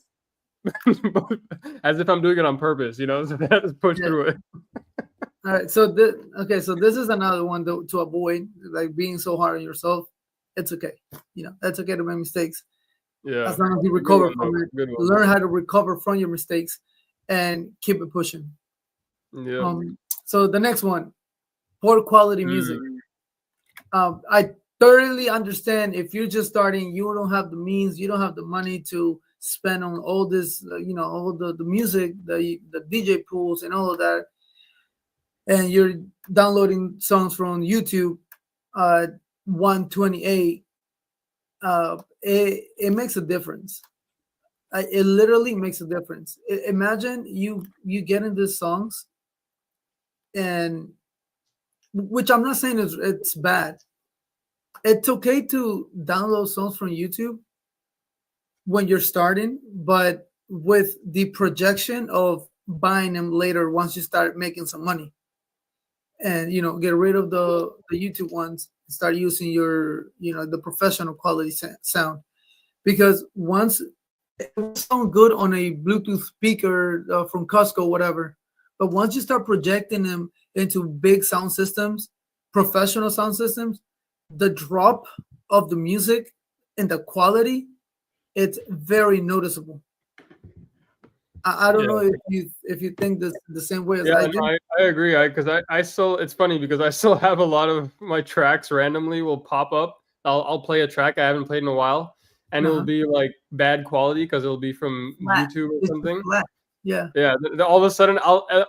as if I'm doing it on purpose, So I just push Yeah. through it. All right. Okay. So this is another one to avoid, like being so hard on yourself. It's okay. That's okay to make mistakes Yeah, as long as you it's a good recover one from though. it. Good one. Learn how to recover from your mistakes and keep it pushing. Yeah. So the next one, poor quality music. Mm. I thoroughly understand if you're just starting, you don't have the means, you don't have the money to spend on all this, all the music, the DJ pools and all of that, and you're downloading songs from YouTube, 128, it makes a difference. It literally makes a difference. Imagine you get in these songs, and which I'm not saying it's bad. It's okay to download songs from YouTube when you're starting, but with the projection of buying them later once you start making some money, and get rid of the YouTube ones, start using your the professional quality sound, because once it will sound good on a Bluetooth speaker from Costco, whatever. But once you start projecting them into big sound systems, professional sound systems, the drop of the music and the quality, it's very noticeable. I don't know Yeah. if you think this the same way as Yeah, I no, do. I agree. Because I still, it's funny because I still have a lot of my tracks randomly will pop up. I'll play a track I haven't played in a while, and it'll Uh-huh. be like bad quality because it'll be from Flat. YouTube or It's just something. flat. Yeah. Yeah, all of a sudden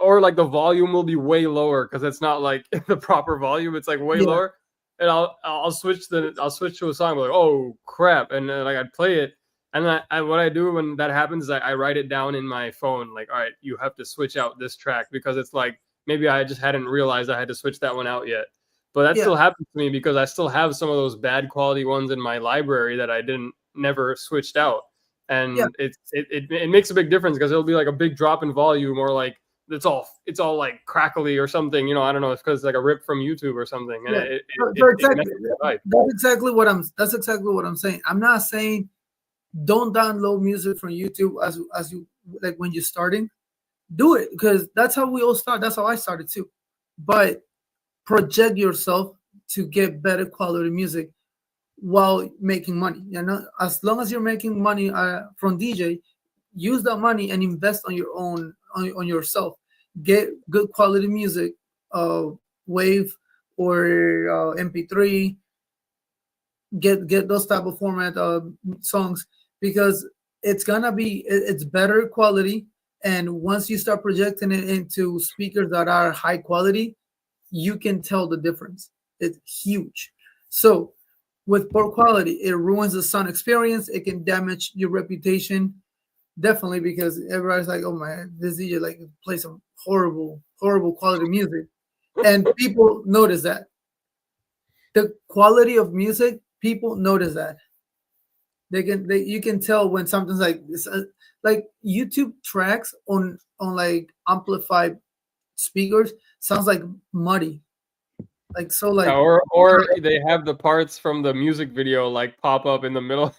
or like the volume will be way lower because it's not like the proper volume. It's like way Yeah. lower, and I'll switch to a song. Like, oh crap, and then like I'd play it, and what I do when that happens is I write it down in my phone. Like, all right, you have to switch out this track because it's like maybe I just hadn't realized I had to switch that one out yet. But that Yeah. still happens to me because I still have some of those bad quality ones in my library that I didn't never switched out, Yeah. and it makes a big difference because it'll be like a big drop in volume, or like it's all like crackly or something. I don't know. It's because it's like a rip from YouTube or something, and Yeah. it So, it, so it exactly, messes the vibe. that's exactly what I'm saying. I'm not saying don't download music from YouTube as you like when you're starting. Do it, because that's how we all start. That's how I started too. But project yourself to get better quality music while making money. As long as you're making money from DJ, use that money and invest on your own, on yourself. Get good quality music, uh, wave or MP3. Get those type of format songs, because it's better quality, and once you start projecting it into speakers that are high quality, you can tell the difference. It's huge. So with poor quality, it ruins the sound experience. It can damage your reputation, definitely, because everybody's like, oh man, this DJ like plays some horrible quality music, and people notice that. The quality of music, people notice that. You can tell when something's like this, like YouTube tracks on like amplified speakers sounds like muddy, like so Yeah, like. or they have the parts from the music video like pop up in the middle.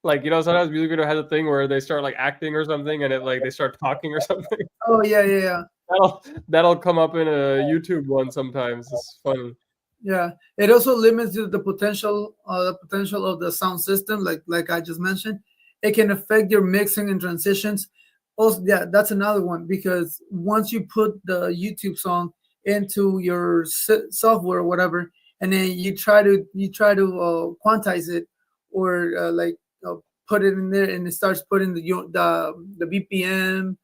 Like, sometimes music video has a thing where they start like acting or something, and it like they start talking or something. Oh yeah, yeah, yeah. That'll come up in a YouTube one sometimes. It's funny. Yeah, it also limits the potential of the sound system, like I just mentioned. It can affect your mixing and transitions. Also, yeah, that's another one, because once you put the YouTube song into your software or whatever, and then you try to quantize it, or uh, put it in there, and it starts putting the BPM,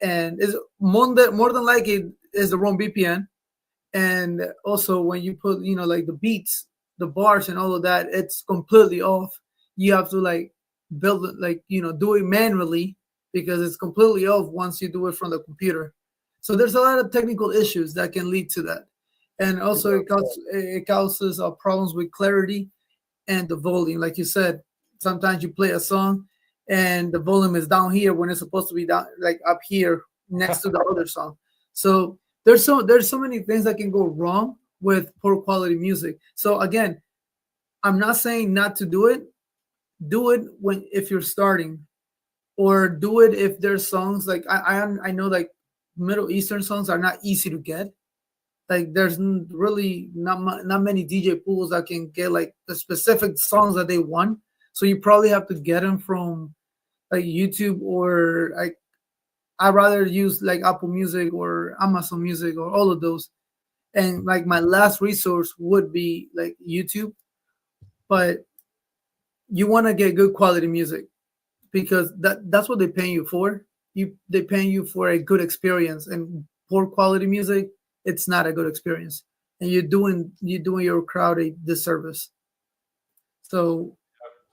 and is more than likely is the wrong BPM. And also when you put like the beats, the bars and all of that, it's completely off. You have to like build it, like do it manually, because it's completely off once you do it from the computer. So there's a lot of technical issues that can lead to that. And also it causes problems with clarity and the volume. Like you said, sometimes you play a song and the volume is down here when it's supposed to be down, like up here next to the other song. So there's so many things that can go wrong with poor quality music. So again, I'm not saying not to do it. Do it when if you're starting, or do it if there's songs like I know like Middle Eastern songs are not easy to get. Like there's really not many DJ pools that can get like the specific songs that they want. So you probably have to get them from like YouTube, or like I'd rather use like Apple Music or Amazon Music or all of those. And like my last resource would be like YouTube. But you want to get good quality music. because that's what they're paying you for. They're paying you for a good experience, and poor quality music, it's not a good experience, and you're doing your crowd a disservice. So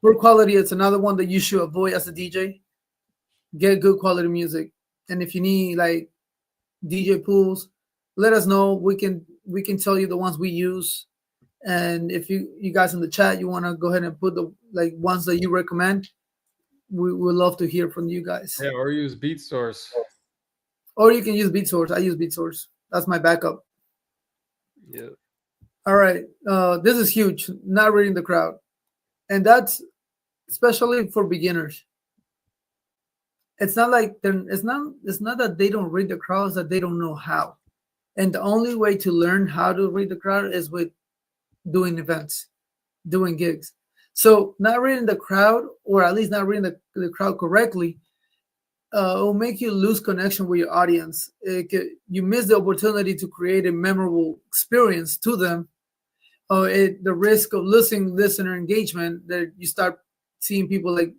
poor quality, it's another one that you should avoid as a DJ. Get good quality music, and if you need like DJ pools, let us know. We can tell you the ones we use, and if you guys in the chat you want to go ahead and put the like ones that you recommend, we would love to hear from you guys. Yeah, or use Beat Source. Or you can use BeatSource. I use BeatSource. That's my backup. Yeah. All right, this is huge. Not reading the crowd, and that's especially for beginners. It's not like it's not that they don't read the crowd, it's that they don't know how. And the only way to learn how to read the crowd is with doing events, doing gigs. So not reading the crowd, or at least not reading the crowd correctly, it will make you lose connection with your audience. You miss the opportunity to create a memorable experience to them. The risk of losing listener engagement, that you start seeing people like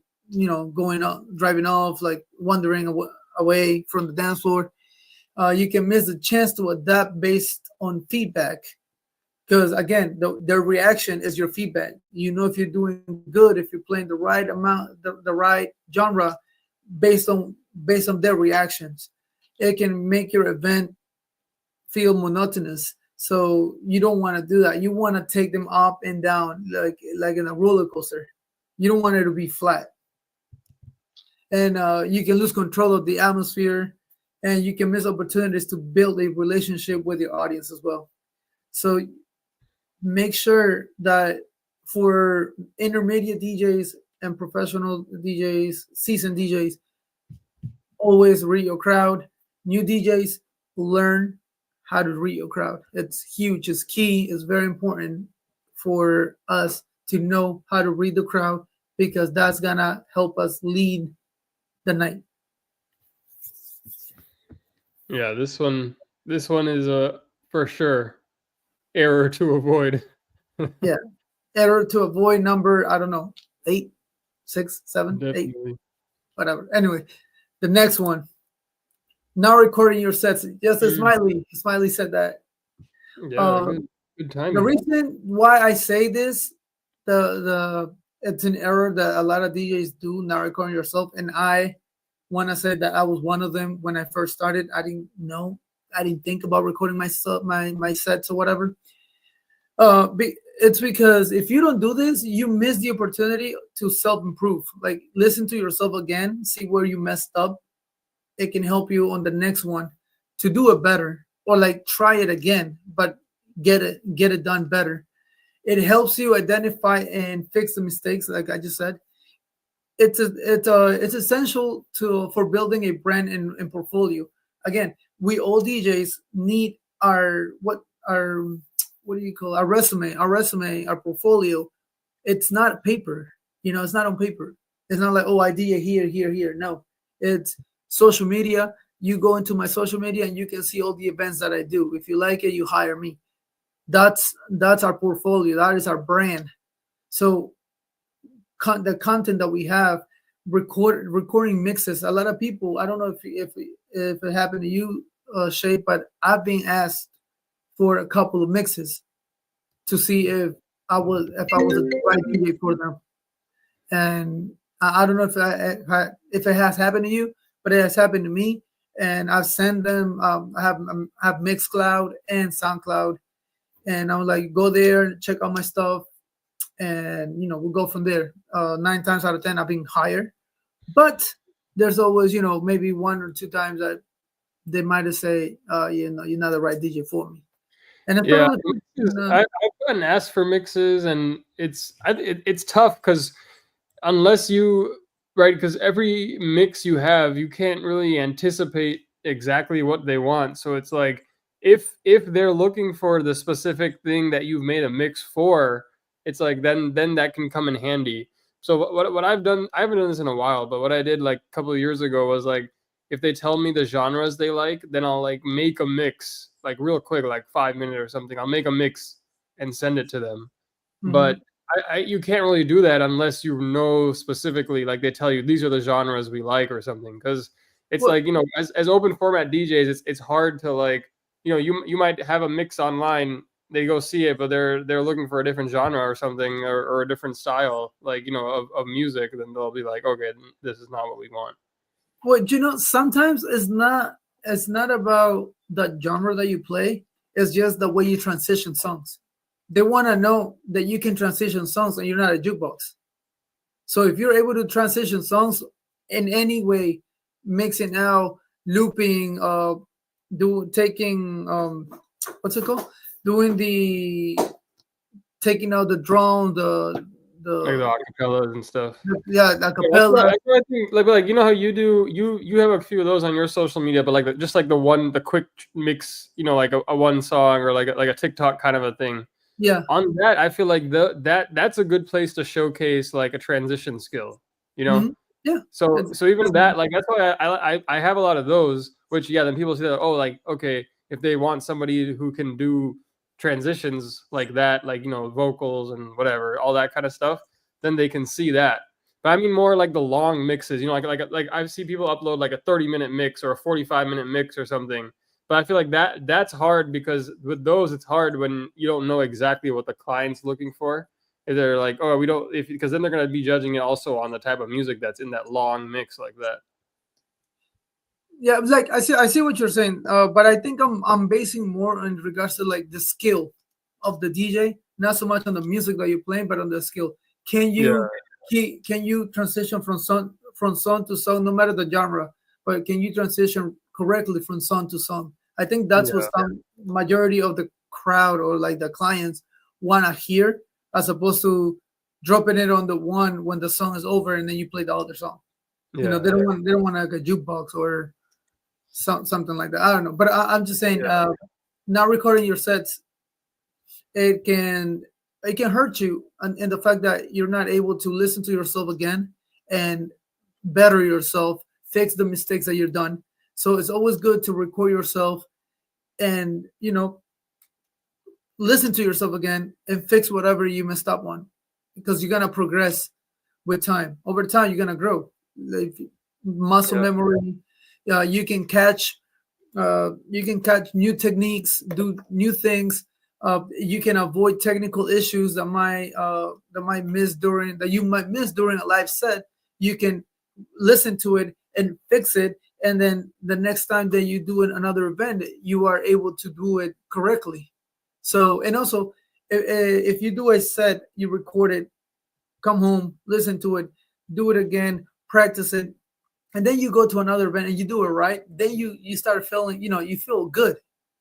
going off, driving off, like wandering away from the dance floor. You can miss the chance to adapt based on feedback, because again, their reaction is your feedback. You know if you're doing good, if you're playing the right amount, the right genre, based on based on their reactions. It can make your event feel monotonous. So you don't want to do that. You want to take them up and down, like in a roller coaster. You don't want it to be flat, and you can lose control of the atmosphere, and you can miss opportunities to build a relationship with your audience as well. So make sure that for intermediate DJs and professional DJs, seasoned DJs, always read your crowd. New DJs, learn how to read your crowd. It's huge. It's key. It's very important for us to know how to read the crowd, because that's gonna help us lead the night. Yeah, this one is a for sure error to avoid. Yeah. Error to avoid, number, I don't know, eight, six, seven, eight, Definitely. whatever. Anyway, the next one. Not recording your sets. Just as Mm, Smiley said that. yeah, Um, good the timing. reason why I say this, the it's an error that a lot of DJs do, not recording yourself, and I want to say that I was one of them when I first started. I didn't think about recording my sets or whatever. It's because if you don't do this, you miss the opportunity to self improve. Like listen to yourself again, see where you messed up. It can help you on the next one to do it better, or like try it again, but get it done better. It helps you identify and fix the mistakes, like I just said. It's essential to for building a brand and portfolio. Again, we all DJs need our what do you call, our resume, our portfolio. It's not paper, it's not on paper. It's not like, oh, I did it here, here, here. No, it's social media. You go into my social media and you can see all the events that I do. If you like it, you hire me. That's our portfolio. That is our brand. So the content that we have, recording mixes. A lot of people, I don't know if it happened to you, Shay, but I've been asked for a couple of mixes to see if I was the right DJ for them. And I don't know if it has happened to you, but it has happened to me. And I've sent them. I have Mixcloud and SoundCloud, and I'm like, go there, check out my stuff, and we'll go from there. 9 times out of 10, I've been hired, but there's always maybe 1 or 2 times that they might have say, you're not the right DJ for me, and it's Yeah, perfectly fine. mixes, And, I've gotten asked for mixes, and it's tough because unless you right, because every mix you have, you can't really anticipate exactly what they want. So it's like if they're looking for the specific thing that you've made a mix for, it's like then that can come in handy. So what I've done, I haven't done this in a while, but what I did like a couple of years ago was like if they tell me the genres they like, then I'll like make a mix like real quick, like 5 minutes or something. I'll make a mix and send it to them. But Mhm. You can't really do that unless you know specifically, like they tell you these are the genres we like or something. Because it's Well, like, as open format DJs, it's hard to, like, you might have a mix online. They go see it, but they're looking for a different genre or something, or a different style, like, of music. Then they'll be like, okay, this is not what we want. well, sometimes it's not about the genre that you play. It's just the way you transition songs. They want to know that you can transition songs and you're not a jukebox. So if you're able to transition songs in any way, mixing out, looping, do taking what's it called? Doing the taking out the drone, Like the the acapellas and stuff. yeah, the Yeah, that's what acapella. I think. Like, how you do, you have a few of those on your social media, but like just like the quick mix, like a one song, or like a TikTok kind of a thing. Yeah. On that, I feel like that's a good place to showcase like a transition skill. You know, Hmm. Yeah. so even that, like, that's why I have a lot of those. Which, yeah, then people say that, oh, like, okay, if they want somebody who can do transitions like that, like, vocals and whatever, all that kind of stuff, then they can see that. But I mean more like the long mixes, like I see people upload like a 30-minute mix or a 45-minute mix or something. But I feel like that's hard, because with those it's hard when you don't know exactly what the client's looking for. If they're like, oh, we don't, if because then they're gonna be judging it also on the type of music that's in that long mix like that. Yeah, like I see what you're saying, but I think I'm basing more in regards to like the skill of the DJ, not so much on the music that you're playing, but on the skill. Can Yeah, you can you transition from song to song, no matter the genre, but can you transition correctly from song to song? I think that's what yeah, some majority of the crowd or like the clients want to hear, as opposed to dropping it on the one when the song is over and then you play the other song. yeah, They don't want like a jukebox or something like that. I don't know, but I'm just saying, yeah, not recording your sets, it can it can hurt you, and the fact that you're not able to listen to yourself again and better yourself, fix the mistakes that you've done. So it's always good to record yourself and listen to yourself again and fix whatever you messed up on, because you're gonna progress with time. Over time, you're gonna grow. Like muscle yeah, memory, you can catch new techniques, do new things. You can avoid technical issues that you might miss during a live set. You can listen to it and fix it, and then the next time that you do another event, you are able to do it correctly. So, and also, if you do a set, you record it, come home, listen to it, do it again, practice it, and then you go to another event and you do it right, then you start feeling, you feel good.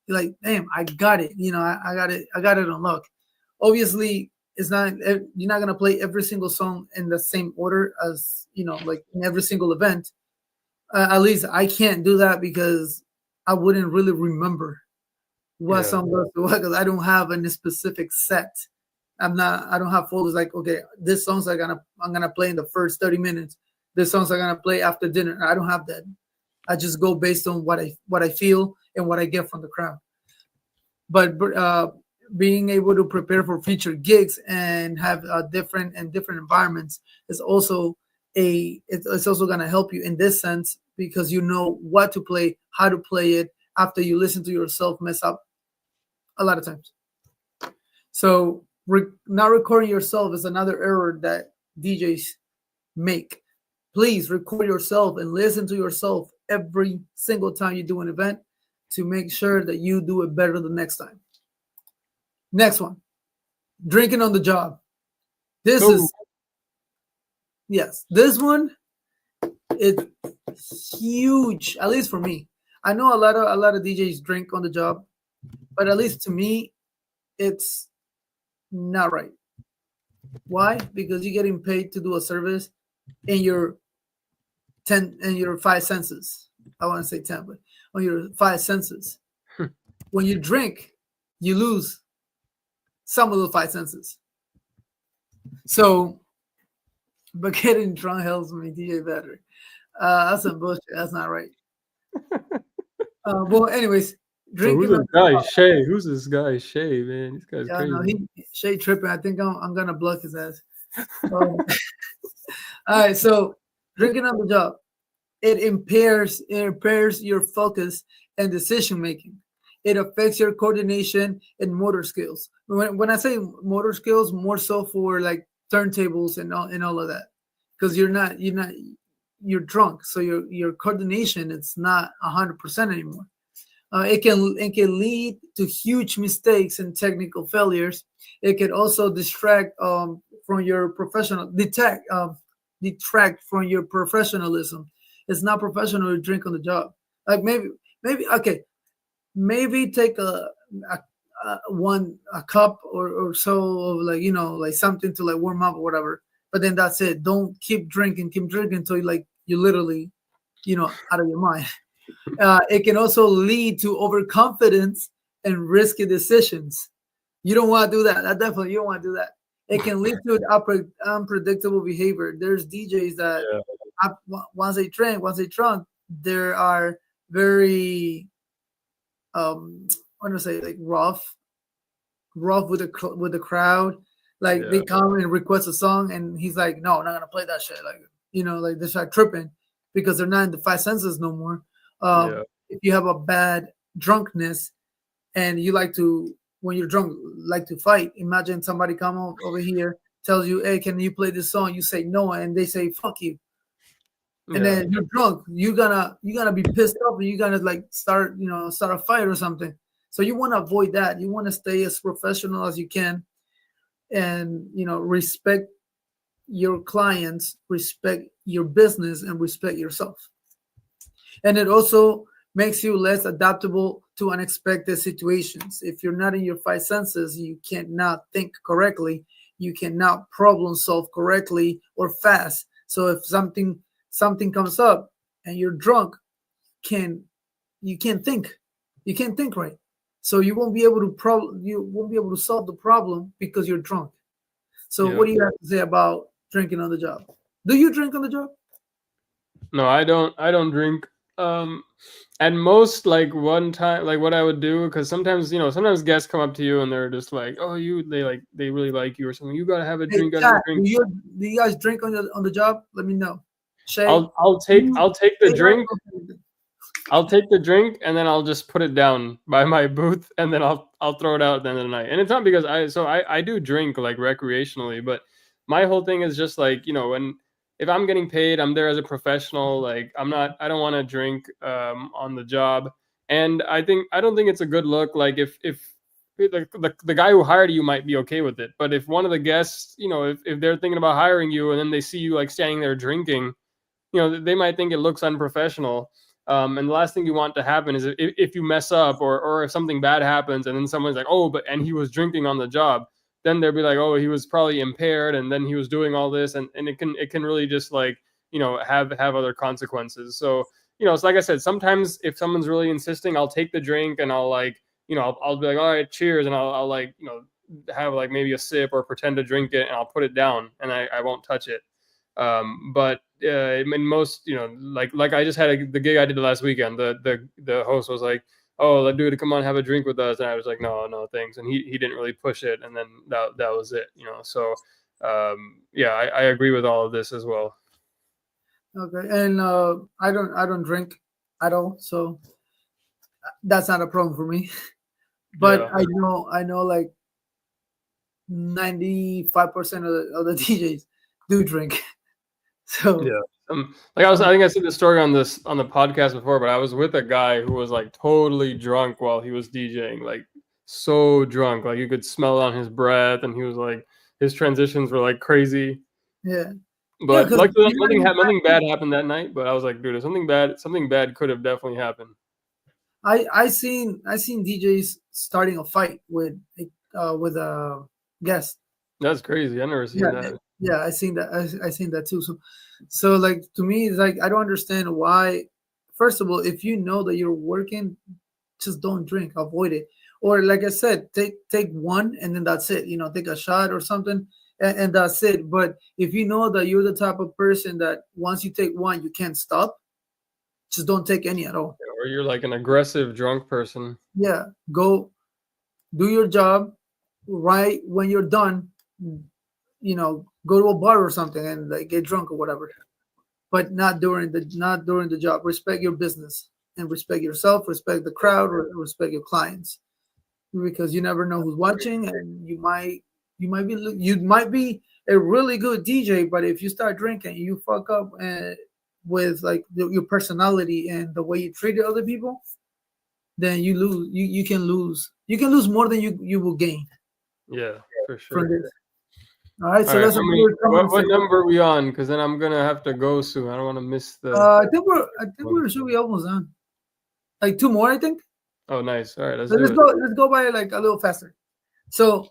You're like, damn, I got it. I got it on lock. Obviously, it's not you're not gonna play every single song in the same order as like in every single event. At least I can't do that, because I wouldn't really remember what yeah, song goes to what, because I don't have any specific set. I don't have folders like, okay, this songs I'm gonna play in the first 30 minutes. This songs I'm gonna play after dinner. I don't have that. I just go based on what I feel and what I get from the crowd. But being able to prepare for future gigs and have different environments is also it's also gonna help you in this sense, because you know what to play, how to play it after you listen to yourself mess up a lot of times. So not recording yourself is another error that DJs make. Please record yourself and listen to yourself every single time you do an event, to make sure that you do it better the next time. Next one, drinking on the job. This oh, is yes, this one is huge. At least for me, I know a lot of DJs drink on the job, but at least to me, it's not right. Why? Because you're getting paid to do a service in your five senses. I want to say 10, but on your five senses. When you drink, you lose some of the five senses. So, but getting drunk helps me DJ better. That's some bullshit. That's not right. Well, anyways, Bro, who's Drinking this on the guy job. Shay? Who's this guy Shay, man? This guy's Yeah, no, crazy. he Shay tripping. I think I'm gonna block his ass. Um, all right, so drinking on the job, it impairs your focus and decision making. It affects your coordination and motor skills. When I say motor skills, more so for like turntables and all of that, because you're drunk, so your coordination it's not 100% anymore. It can lead to huge mistakes and technical failures. It can also from your professional detract from your professionalism. It's not professional to drink on the job. Like maybe okay, maybe take a cup or so of like like something to like warm up or whatever. But then that's it. Don't keep drinking until you literally out of your mind. It can also lead to overconfidence and risky decisions. You don't want to do that. That definitely you don't want to do that. It can lead to unpredictable behavior. There's DJs that Yeah, once they drunk, there are very I want to say like rough with the crowd. Like yeah, they come and request a song, and he's like, "No, I'm not gonna play that shit." Like like they start tripping because they're not in the five senses no more. yeah, If you have a bad drunkenness and you like to when you're drunk like to fight, imagine somebody come over here tells you, "Hey, can you play this song?" You say no, and they say, "Fuck you." And yeah, then you're drunk. You're gonna be pissed off, and you're gonna like start a fight or something. So you want to avoid that. You want to stay as professional as you can, and respect your clients, respect your business, and respect yourself. And it also makes you less adaptable to unexpected situations. If you're not in your five senses, you cannot think correctly, you cannot problem solve correctly or fast. So if something comes up and you're drunk, can you can't think, you can't think right. So you won't be able to solve the problem because you're drunk. So yeah. what do you have to say about drinking on the job? Do you drink on the job? No, I don't. I don't drink. Um, at most, like one time, like what I would do, because sometimes sometimes guests come up to you and they're just like, "Oh, they really like you or something. You gotta have a Hey, drink. Gotta have a chat. drink." Do you guys drink on the job? Let me know. Shay, I'll take you I'll take the say drink. that. I'll take the drink and then I'll just put it down by my booth and then I'll throw it out at the end of the night. And it's not because I do drink like recreationally, but my whole thing is just like, when if I'm getting paid, I'm there as a professional. Like I don't want to drink on the job. And I don't think it's a good look. Like if the guy who hired you might be okay with it, but if one of the guests, if they're thinking about hiring you and then they see you like standing there drinking, they might think it looks unprofessional. And the last thing you want to happen is if you mess up or if something bad happens and then someone's like, oh, but and he was drinking on the job, then they'll be like, oh, he was probably impaired and then he was doing all this, and it can really just like have other consequences. So it's like I said, sometimes if someone's really insisting, I'll take the drink and I'll like I'll be like, all right, cheers, and I'll like have like maybe a sip or pretend to drink it and I'll put it down and I won't touch it. But in most, like I just had the gig I did last weekend. The host was like, "Oh, let dude come on, have a drink with us," and I was like, "No, no, thanks." And he didn't really push it, and then that was it. So yeah, I agree with all of this as well. Okay, and I don't drink at all, so that's not a problem for me. But Yeah, I know like 95% of the DJs do drink. So yeah. Like I think I said the story on the podcast before, but I was with a guy who was like totally drunk while he was DJing, like so drunk, like you could smell it on his breath, and he was like his transitions were like crazy. yeah, yeah, But because luckily, you're not in your nothing bad happened that night. But I was like, dude, if something bad could have definitely happened. I seen DJs starting a fight with a guest. That's crazy. I never Yeah, seen that. yeah, I seen that. I seen that too. So like to me, it's like I don't understand why. First of all, if you know that you're working, just don't drink. Avoid it. Or like I said, take one and then that's it. Take a shot or something, and that's it. But if you know that you're the type of person that once you take one, you can't stop, just don't take any at all. Or you're like an aggressive drunk person. Yeah, go do your job. Right when you're done, go to a bar or something and like get drunk or whatever. But not during the job. Respect your business and respect yourself. Respect the crowd. Or respect your clients because you never know who's watching, and you might be a really good DJ, but if you start drinking, you fuck up with like your personality and the way you treat other people, then you lose. You can lose. You can lose more than you will gain Yeah, for from sure. this. All right, All so right, that's how a many? good common What mistake. number are we on? Because then I'm gonna have to go soon. I don't want to miss the one. I think we should be almost done. Like two more, I think. Oh, nice. All right, let's Let's do just it. go. Let's go by like a little faster. So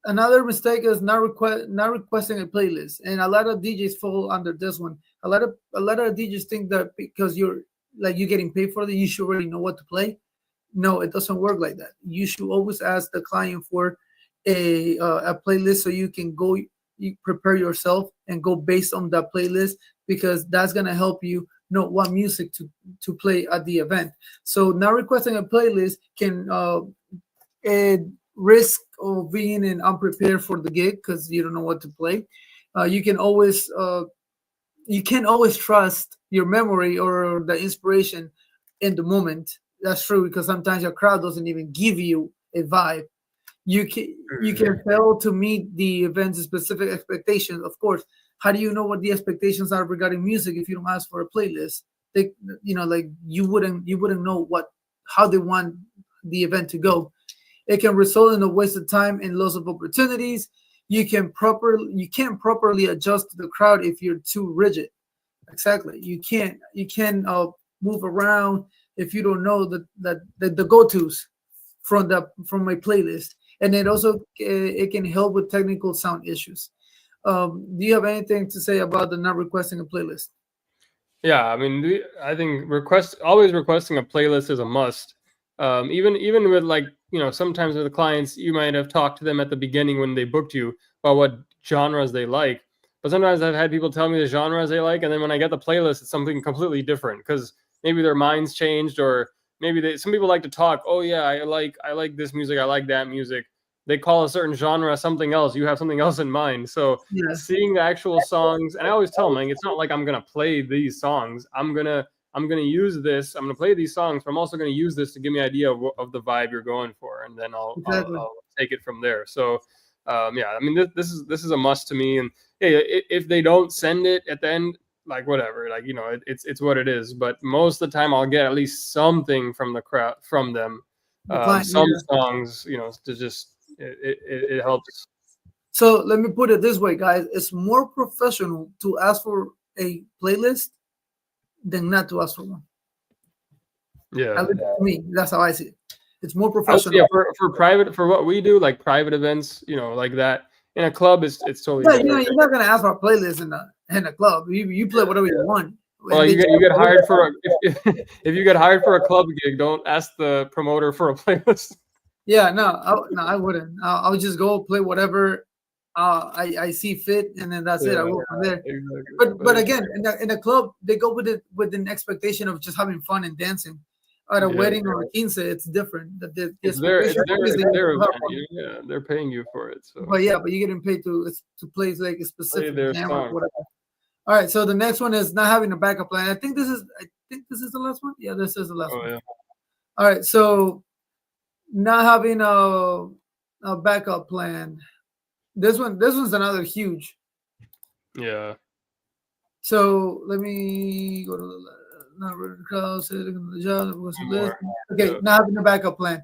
another mistake is not requesting a playlist, and a lot of DJs fall under this one. A lot of DJs think that because you're getting paid for it, you should already know what to play. No, it doesn't work like that. You should always ask the client for a playlist so you can go, you prepare yourself and go based on that playlist, because that's gonna help you know what music to play at the event. So now requesting a playlist can risk of being unprepared for the gig because you don't know what to play. You can always you can always trust your memory or the inspiration in the moment. That's true, because sometimes your crowd doesn't even give you a vibe. You can fail to meet the event's specific expectations. Of course, how do you know what the expectations are regarding music if you don't ask for a playlist? They, like you wouldn't know what how they want the event to go. It can result in a waste of time and loss of opportunities. You can't properly adjust to the crowd if you're too rigid. Exactly. You can move around if you don't know the go-tos from my playlist, and it also it can help with technical sound issues. Do you have anything to say about the not requesting a playlist? Yeah, I mean, I think always requesting a playlist is a must. Even with like sometimes with the clients, you might have talked to them at the beginning when they booked you about what genres they like. But sometimes I've had people tell me the genres they like, and then when I get the playlist, it's something completely different because maybe their minds changed, or maybe some people like to talk. Oh yeah, I like this music, I like that music. They call a certain genre something else. You have something else in mind. So Yeah, seeing the actual songs, and I always tell them like it's not like I'm gonna play these songs. I'm gonna use this. I'm gonna play these songs, but I'm also gonna use this to give me an idea of the vibe you're going for, and then exactly. I'll take it from there. So yeah, I mean this is a must to me. And hey, if they don't send it at the end, like whatever, like it's what it is. But most of the time, I'll get at least something from the crowd from them. The client, Some yeah. songs, to just it helps. So let me put it this way, guys. It's more professional to ask for a playlist than not to ask for one. At Yeah. least to me, that's how I see it. It's more I would say, professional. yeah, for private, for what we do, like private events, like that. In a club, it's totally Yeah, different. you're not gonna ask for a playlist in a club. You play whatever you want, Well, and they you get charge. hired for if you get hired for a club gig, don't ask the promoter for a playlist. Yeah, no, I wouldn't. I'll just go play whatever I see fit, and then that's it. I Yeah, go from there. exactly. But again, in a club, they go with an expectation of just having fun and dancing. At a Yeah, wedding or a quince, it's different. The it's their expectation is that it's you their have event. fun. Yeah, they're paying you for it, so But yeah, but you're getting paid to play like a play specific their jam or song. whatever. All right, so the next one is not having a backup plan. I think this is the last one. Yeah, this is the last Oh one. yeah, All right, so not having a backup plan. This one's another huge. yeah. So let me go to not running crowds, sitting on the job, what's the One list? more. Okay, Yeah, not having a backup plan.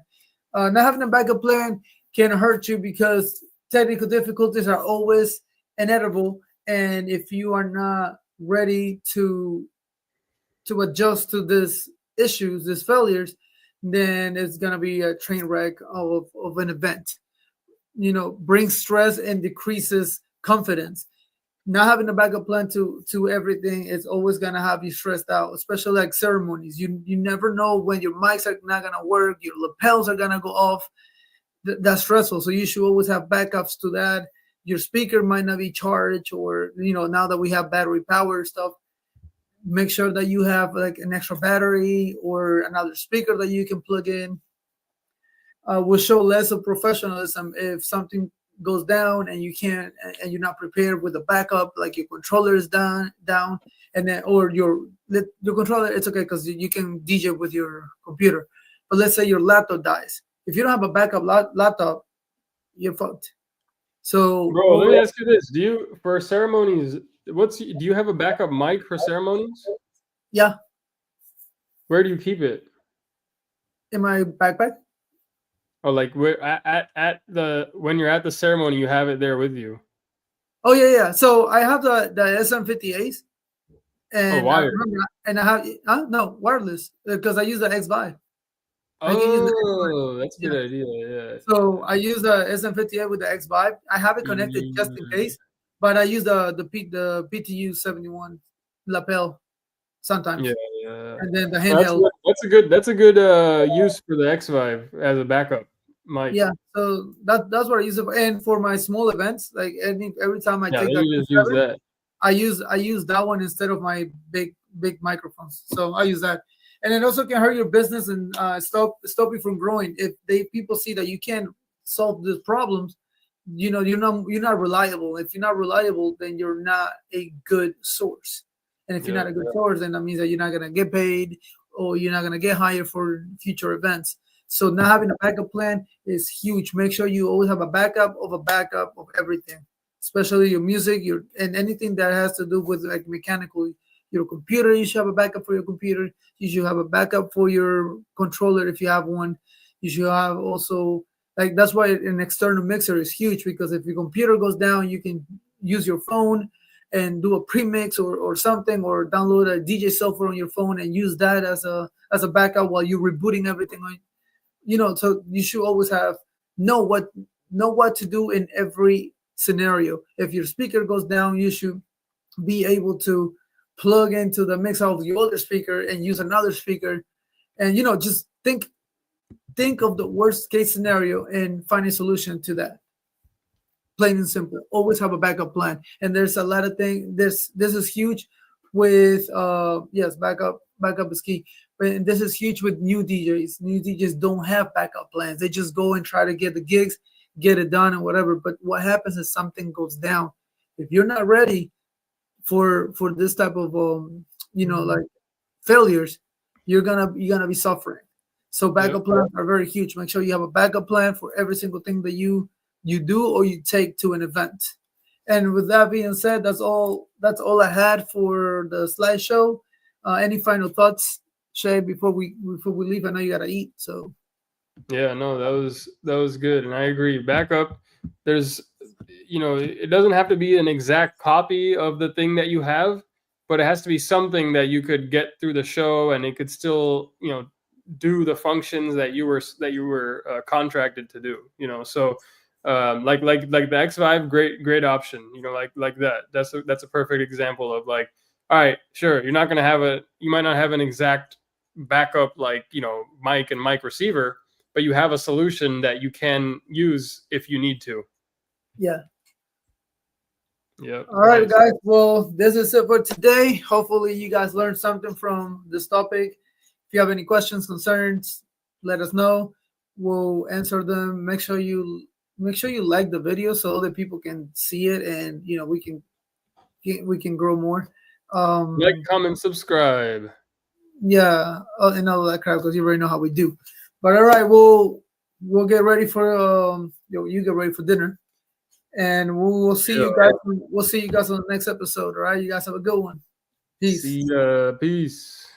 Not having a backup plan can hurt you because technical difficulties are always inevitable, and if you are not ready to adjust to these issues, these failures, then it's gonna be a train wreck of an event. Brings stress and decreases confidence. Not having a backup plan to everything is always gonna have you stressed out, especially like ceremonies. You never know when your mics are not gonna work, your lapels are gonna go off. That's stressful. So you should always have backups to that. Your speaker might not be charged, or now that we have battery power stuff, Make sure that you have like an extra battery or another speaker that you can plug in. Will show less of professionalism if something goes down and you can't and you're not prepared with a backup, like your controller is down, and then or your controller, it's okay because you can DJ with your computer. But let's say your laptop dies. If you don't have a backup laptop, you're fucked. So Bro, what let me we ask you this: do you for ceremonies? Do you have a backup mic for ceremonies? Yeah, Where do you keep it? in my backpack. Or like where at the when you're at the ceremony, you have it there with you? Oh yeah. So I have the SM58s, Oh, and I wired. remember, and I have no wireless because I use the X Vive. I can use the X Vive. Oh, that's a good Yeah. idea. Yeah. So I use the SM58 with the X Vive. I have it connected just in Mm, case, but I use the PTU 71 lapel yeah, sometimes, yeah. and then the Well, handheld. that's a good use for the X Vive as a backup mic. Yeah, so that's what I use it for. And for my small events, like every time I Yeah, take then that you just use Q7, that. I use that one instead of my big microphones. So I use that, and it also can hurt your business and stop you from growing. If they people see that you can't solve these problems, you're not reliable. If you're not reliable, then you're not a good source. And if you're Yeah, not a good source, then that means that you're not gonna get paid or you're not gonna get hired for future events. So not having a backup plan is huge. Make sure you always have a backup of everything, especially your music, your and anything that has to do with like mechanical. Your computer, you should have a backup for your computer. You should have a backup for your controller if you have one. You should have also like that's why an external mixer is huge because if your computer goes down, you can use your phone and do a pre-mix or something or download a DJ software on your phone and use that as a backup while you're rebooting everything on so you should always have know what know what to do in every scenario. If your speaker goes down, you should be able to plug into the mix of the other speaker and use another speaker and just think of the worst case scenario and find a solution to that. Plain and simple. Always have a backup plan. And there's a lot of things. This is huge with yes, backup is key. But this is huge with new DJs. New DJs don't have backup plans. They just go and try to get the gigs, get it done and whatever. But what happens is something goes down. If you're not ready for this type of like failures, you're gonna be suffering. So yep, backup plans are very huge. Make sure you have a backup plan for every single thing that you do or you take to an event. And with that being said, that's all I had for the slideshow. Any final thoughts, Shay, before we leave? I know you gotta eat, so yeah. No, that was good, and I agree. Backup. There's, it doesn't have to be an exact copy of the thing that you have, but it has to be something that you could get through the show, and it could still, do the functions that you were contracted to do. So like the X5, great option. Like that. That's a perfect example of like, all right, sure, you might not have an exact backup like mic and mic receiver, but you have a solution that you can use if you need to. yeah. Yep, All right, nice. guys. Well, this is it for today. Hopefully, you guys learned something from this topic. If you have any questions, concerns, let us know. We'll answer them. Make sure you like the video so other people can see it, and we can grow more. Like, Um, comment, subscribe. yeah, and all that crap because you already know how we do. But all right, we'll get ready for you get ready for dinner, and we'll see you guys. Yeah. We'll see you guys on the next episode. All right, you guys have a good one. Peace. See ya. Peace.